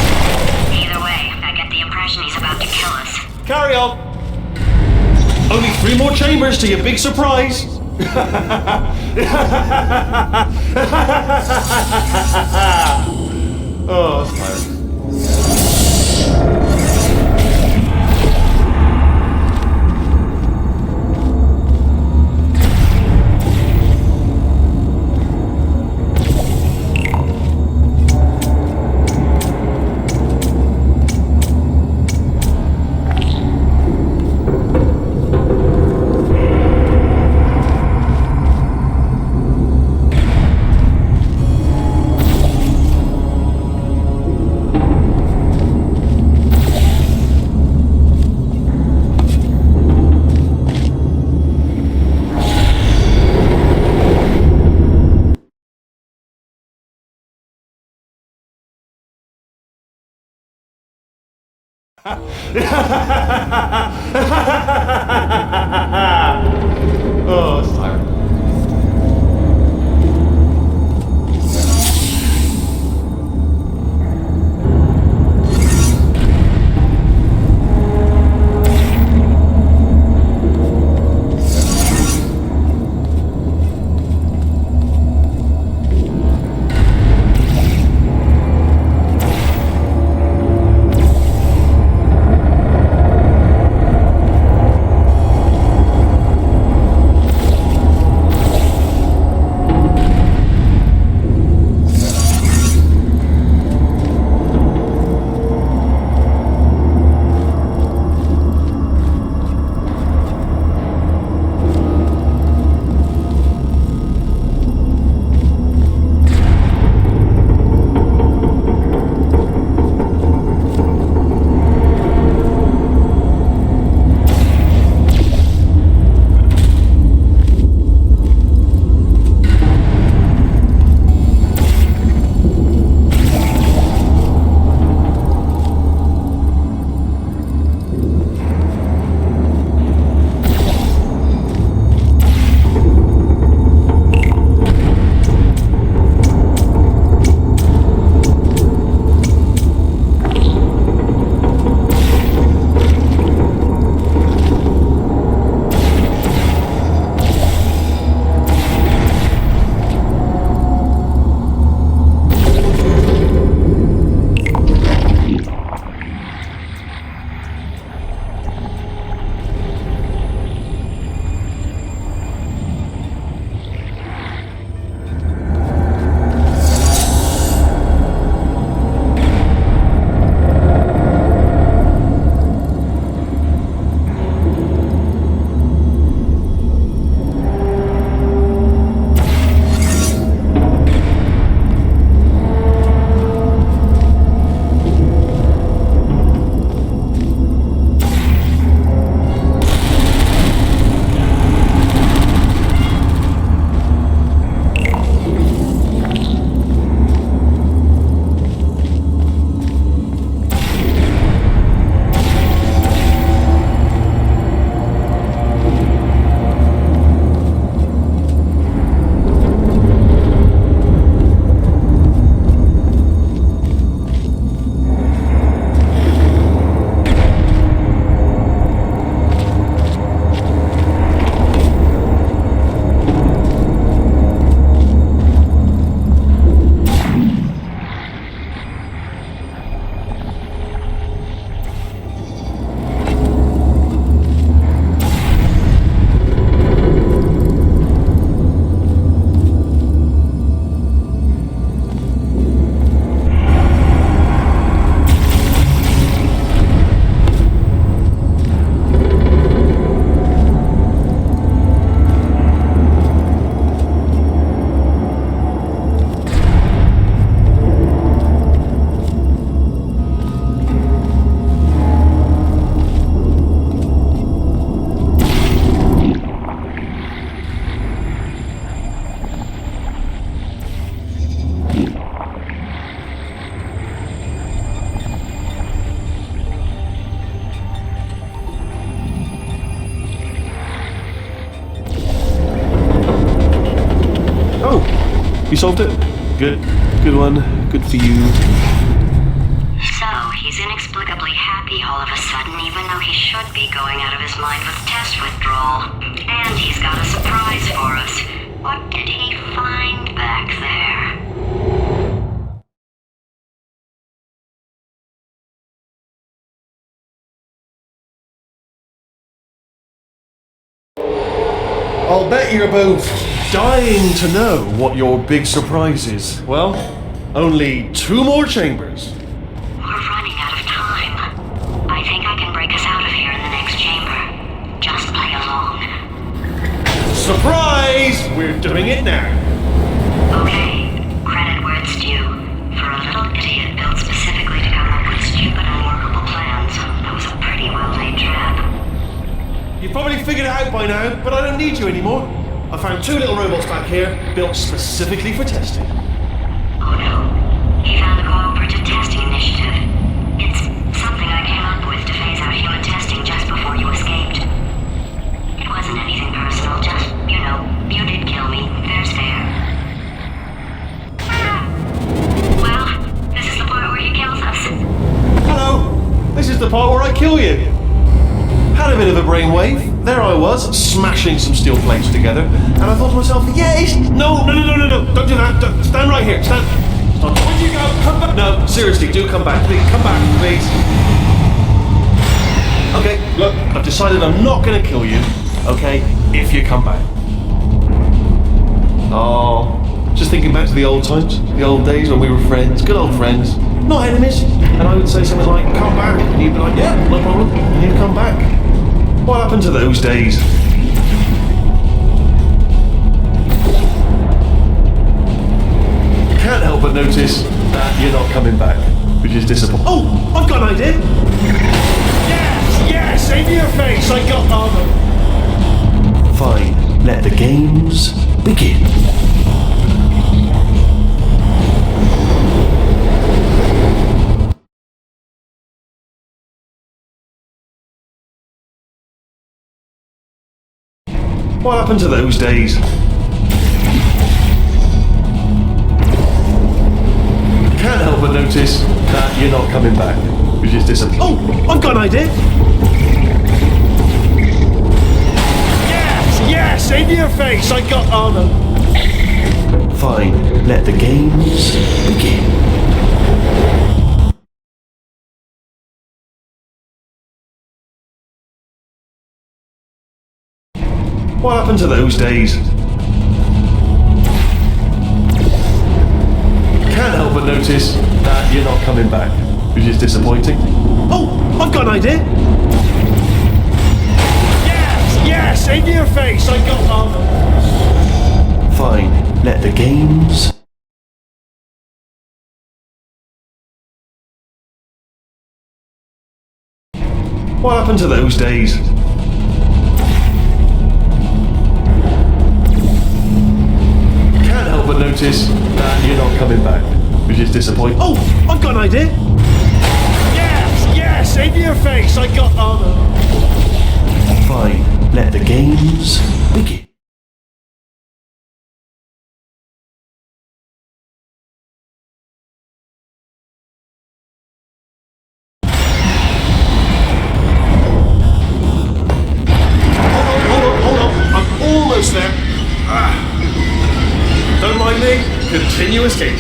Either way, I get the impression he's about to kill us. Carry on. Only 3 more chambers to your big surprise. Oh, that's tired. Oh, it's tiring. You solved it? Good. Good one. Good for you. So, he's inexplicably happy all of a sudden, even though he should be going out of his mind with test withdrawal. And he's got a surprise for us. What did he find back there? I'll bet you're both dying to know what your big surprise is. Well, only 2 more chambers. We're running out of time. I think I can break us out of here in the next chamber. Just play along. Surprise! We're doing it now. Okay, credit where it's due. For a little idiot built specifically to come up with stupid, unworkable plans, that was a pretty well-laid trap. You've probably figured it out by now, but I don't need you anymore. I found 2 little robots back here, built specifically for testing. Oh no, he found the Cooperative Testing Initiative. It's something I came up with to phase out human testing just before you escaped. It wasn't anything personal, just, you did kill me. There's fair. Well, this is the part where he kills us. Hello! This is the part where I kill you. Had a bit of a brainwave. There I was, smashing some steel plates together, and I thought to myself, yes! No, don't do that. Stand right here. Stand. Where'd you go? Come back. No, seriously, do come back. Please, come back, please. Okay, look, I've decided I'm not going to kill you, okay, if you come back. Oh, just thinking back to the old times, the old days when we were friends, good old friends, not enemies. And I would say something like, come back, and you'd be like, yeah, no problem, and you'd come back. What happened to those days? Can't help but notice that you're not coming back, which is disappointing. Oh, I've got an idea! Yes, aim your face, I got armor. Fine, let the games begin. What happened to those days? Can't help but notice that you're not coming back, which is disappointing. Oh, I've got an idea! Yes, aim your face, I got armor. Fine, let the games begin. What happened to those days? Can't help but notice that you're not coming back, which is disappointing. Oh, I've got an idea! Yes, aim your face, I got armor. Fine, let the games... What happened to those days? Can't help but notice that you're not coming back, which is disappointing. Oh, I've got an idea! Yes, aim your face, I got armor. Fine, let the games begin. Hold on. I'm almost there. Don't mind me. Continue escaping.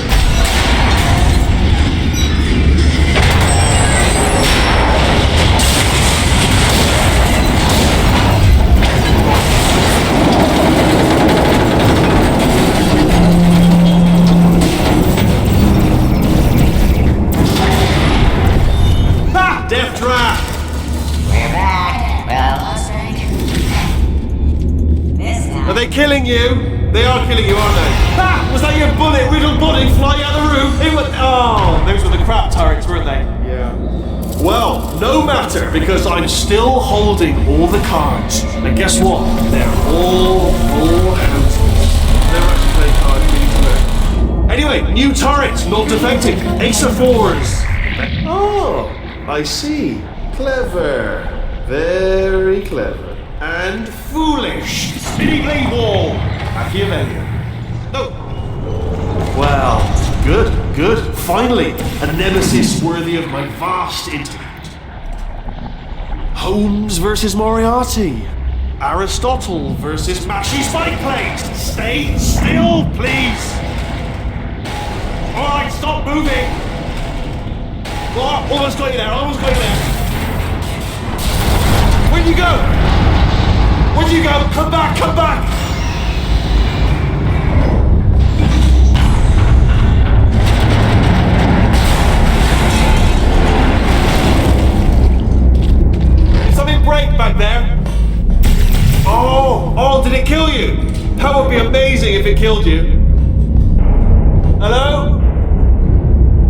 Ha! Death trap! We're back. Well, this time. Are they killing you? They are killing you, aren't they? Ah! Was that your bullet-riddled body flying out of the room? It was... Oh, those were the crap turrets, weren't they? Yeah. Well, no matter, because I'm still holding all the cards. And guess what? They're all full houses. Never actually played cards, we need to learn. Anyway, new turret, not defecting. Ace of fours. Oh, I see. Clever. Very clever. And foolish. Spinning blade wall. Machiavellian. No. Good. Finally, a nemesis worthy of my vast intellect. Holmes versus Moriarty. Aristotle versus Mashy Spike Plates. Stay still, please. Alright, stop moving. Oh, almost got you there, almost got you there. Where'd you go? Where'd you go? Come back, come back. Something break back there? Oh, did it kill you? That would be amazing if it killed you. Hello?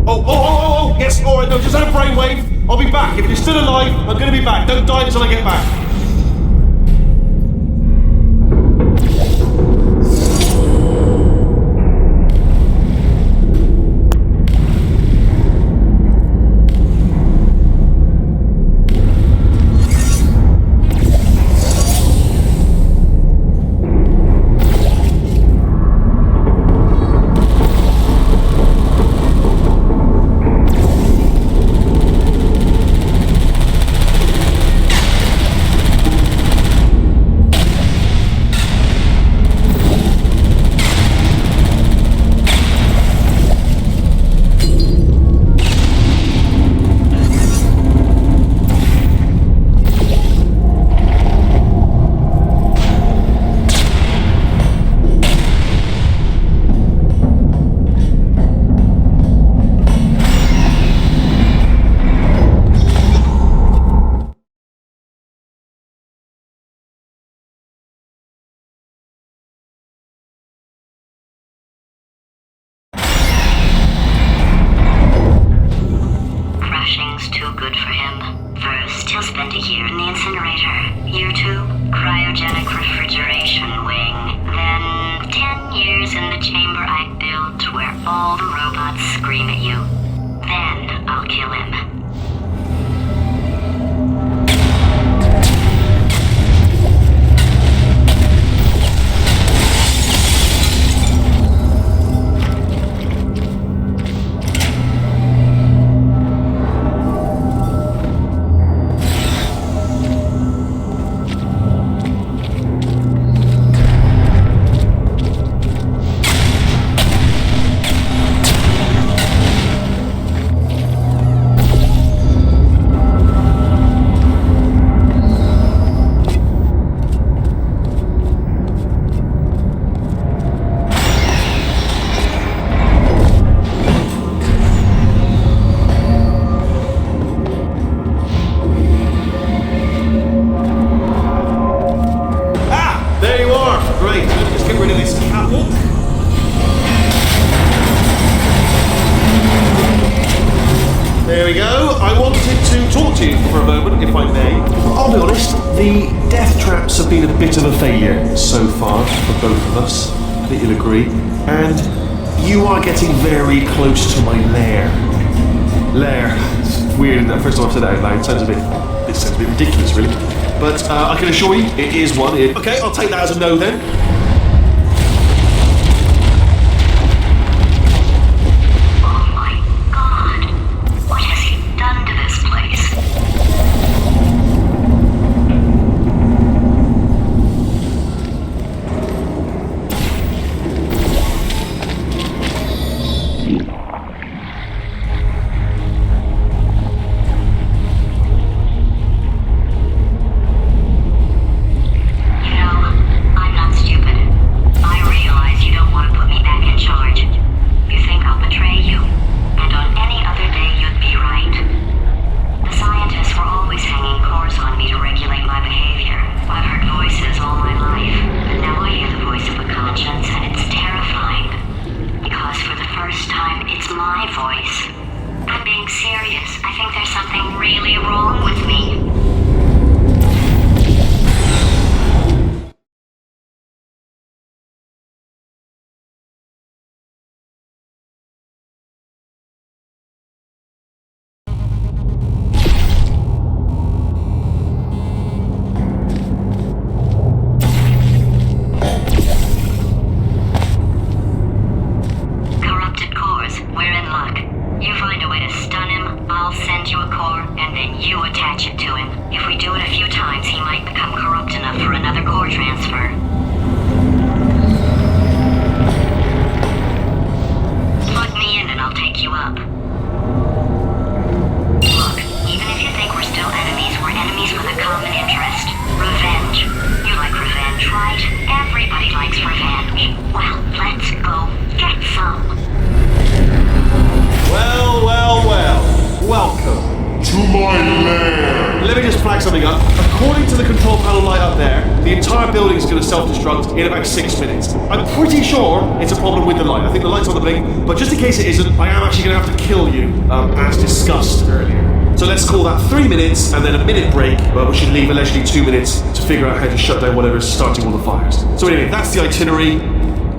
Oh, yes, alright, no, just had a brainwave. I'll be back. If you're still alive, I'm gonna be back. Don't die until I get back. Crashing's too good for him. First, he'll spend a year in the incinerator. Year 2, cryogenic refrigeration wing. Then, 10 years in the chamber I built where all the robots scream at you. Then, I'll kill him. There we go. I wanted to talk to you for a moment, if I may. I'll be honest, the death traps have been a bit of a failure so far for both of us. I think you'll agree. And you are getting very close to my lair. Lair. It's weird, isn't it? First time I've said that out loud. It sounds a bit ridiculous, really. But I can assure you, it is one. Okay, I'll take that as a no then. I'm not stupid. to the control panel light up there, the entire building is going to self-destruct in about 6 minutes. I'm pretty sure it's a problem with the light. I think the light's on the blink, but just in case it isn't, I am actually going to have to kill you, as discussed earlier. So let's call that 3 minutes and then a minute break, but we should leave allegedly 2 minutes to figure out how to shut down whatever's starting all the fires. So anyway, that's the itinerary.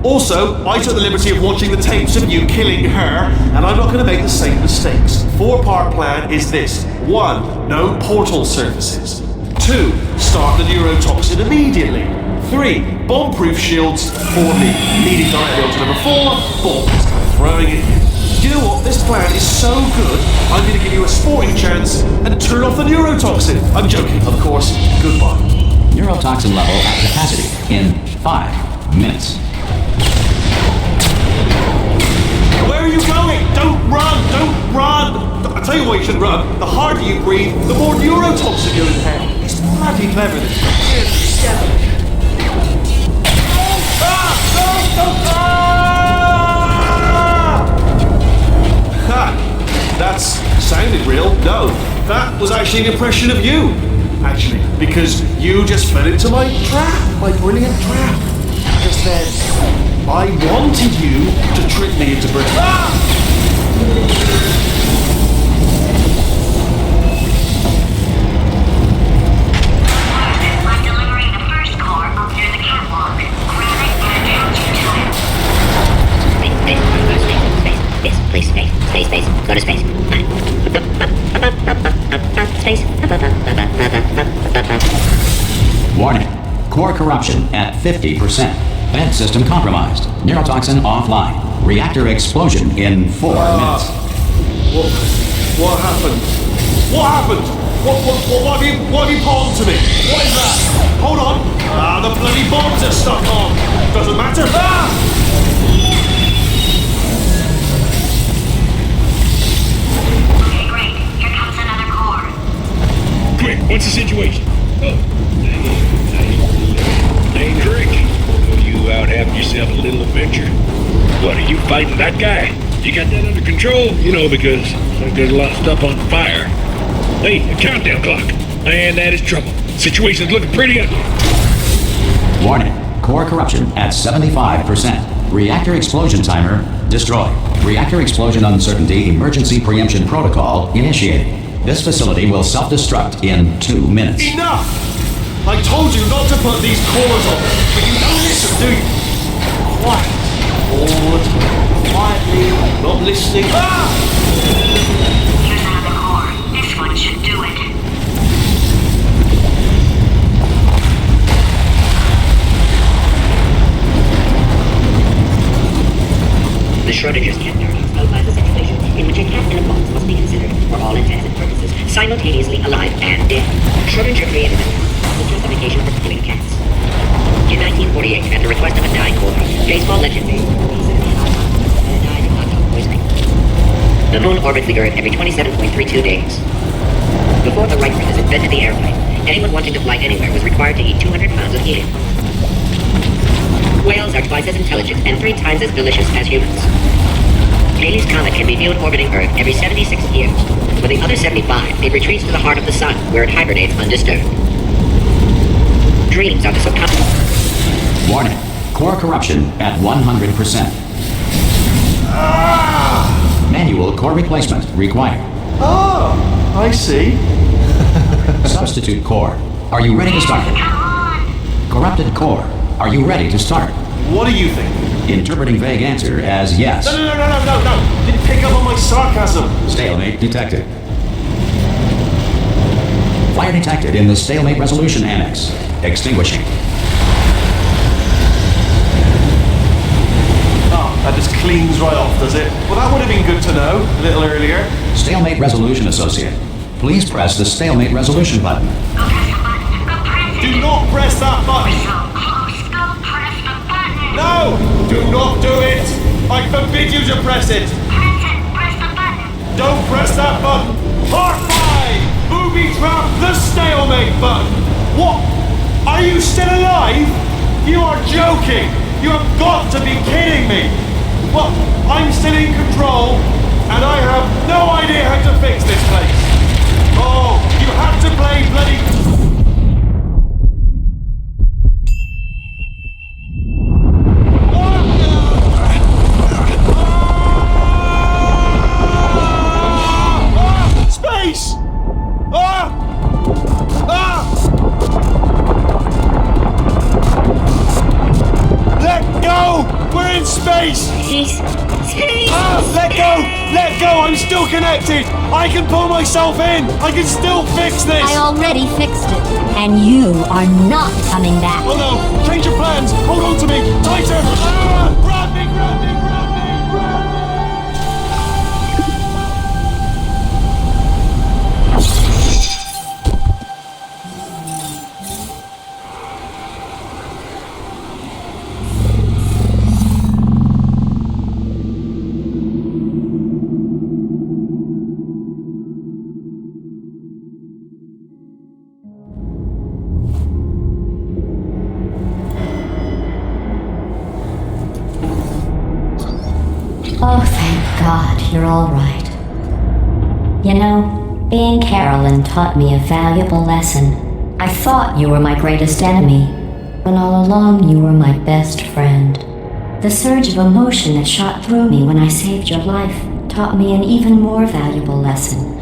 Also, I took the liberty of watching the tapes of you killing her, and I'm not going to make the same mistakes. 4-part plan is this. 1. No portal surfaces. 2. Start the neurotoxin immediately. 3. Bomb-proof shields for me. Leading directly on to number 4. Bombs. Throwing it in. You know what? This plan is so good, I'm going to give you a sporting chance and turn off the neurotoxin. I'm joking, of course. Goodbye. Neurotoxin level at capacity in 5 minutes. Where are you going? Don't run! Don't run! I'll tell you why you should run. The harder you breathe, the more neurotoxin you inhale. It's bloody clever, this stuff. That sounded real. No, that was actually an impression of you. Actually, because you just fell into my trap, my brilliant trap. Just then, I wanted you to trick me into breath. I'm delivering the first core up near the catwalk. Grab it and attach it to it. Space, go to space. Warning. Core corruption at 50%. Vent system compromised. Neurotoxin offline. Reactor explosion in 4 minutes. What happened? What happened? What have you put onto me? What is that? Hold on. The bloody bombs are stuck on. Doesn't matter. Okay, great. Here comes another core. Quick, what's the situation? Name's Rick. You out having yourself a little adventure? What, are you fighting that guy? You got that under control? You know, because there's a lot of stuff on fire. Hey, a countdown clock. And that is trouble. Situation's looking pretty ugly. Warning. Core corruption at 75%. Reactor explosion timer destroyed. Reactor explosion uncertainty emergency preemption protocol initiated. This facility will self-destruct in 2 minutes. Enough! I told you not to put these cores on, but you don't listen, do you? Quiet. Forward. Quietly. Not listening. Here's another core. This one should do it. The Schrodinger's cat paradox outlines a situation in which a cat and a box must be considered, for all intents and purposes, simultaneously alive and dead. Schrodinger created a justification for killing cats. In 1948, at the request of a dying author, baseball legend died of hot dog poisoning. The moon orbits the Earth every 27.32 days. Before the right brothers invented the airplane, anyone wanting to fly anywhere was required to eat 200 pounds of helium. Whales are twice as intelligent and 3 times as delicious as humans. Halley's Comet can be viewed orbiting Earth every 76 years. For the other 75, it retreats to the heart of the sun, where it hibernates undisturbed. Dreams are the subconscious. Warning. Core corruption at 100%. Manual core replacement required. Oh, I see. Substitute core. Are you ready to start? Corrupted core. Are you ready to start? What do you think? Interpreting vague answer as yes. No. Didn't pick up on my sarcasm. Stalemate detected. Fire detected in the stalemate resolution annex. Extinguishing. Oh, that just cleans right off, does it? Well, that would have been good to know a little earlier. Stalemate resolution associate. Please press the stalemate resolution button. Do not press that button. No! Do not do it! I forbid you to press it! Press the button! Don't press that button! Part 5! Booby trap the stalemate button! What? Are you still alive? You are joking! You have got to be kidding me! Well, I'm still in control, and I have no idea how to fix this place! Oh, you have to play bloody... Cease! Cease! Ah, let go! Let go! I'm still connected! I can pull myself in! I can still fix this! I already fixed it, and you are not coming back. Oh no! Change your plans! Hold on to me! Tighter! Ah! Grab me! Grab me! Grab me! Grab me! Oh, thank God, you're all right. You know, being Carolyn taught me a valuable lesson. I thought you were my greatest enemy, when all along you were my best friend. The surge of emotion that shot through me when I saved your life taught me an even more valuable lesson,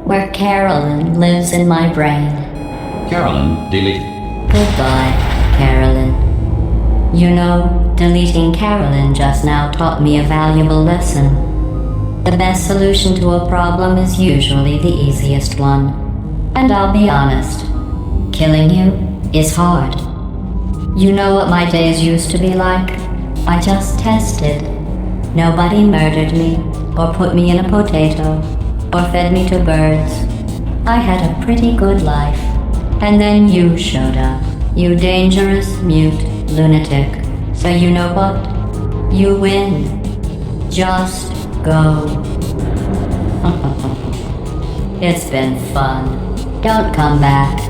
where Carolyn lives in my brain. Carolyn, delete. Goodbye, Carolyn. You know, deleting Carolyn just now taught me a valuable lesson. The best solution to a problem is usually the easiest one. And I'll be honest, killing you is hard. You know what my days used to be like? I just tested. Nobody murdered me, or put me in a potato, or fed me to birds. I had a pretty good life. And then you showed up, you dangerous, mute lunatic. So you know what? You win. Just go. It's been fun. Don't come back.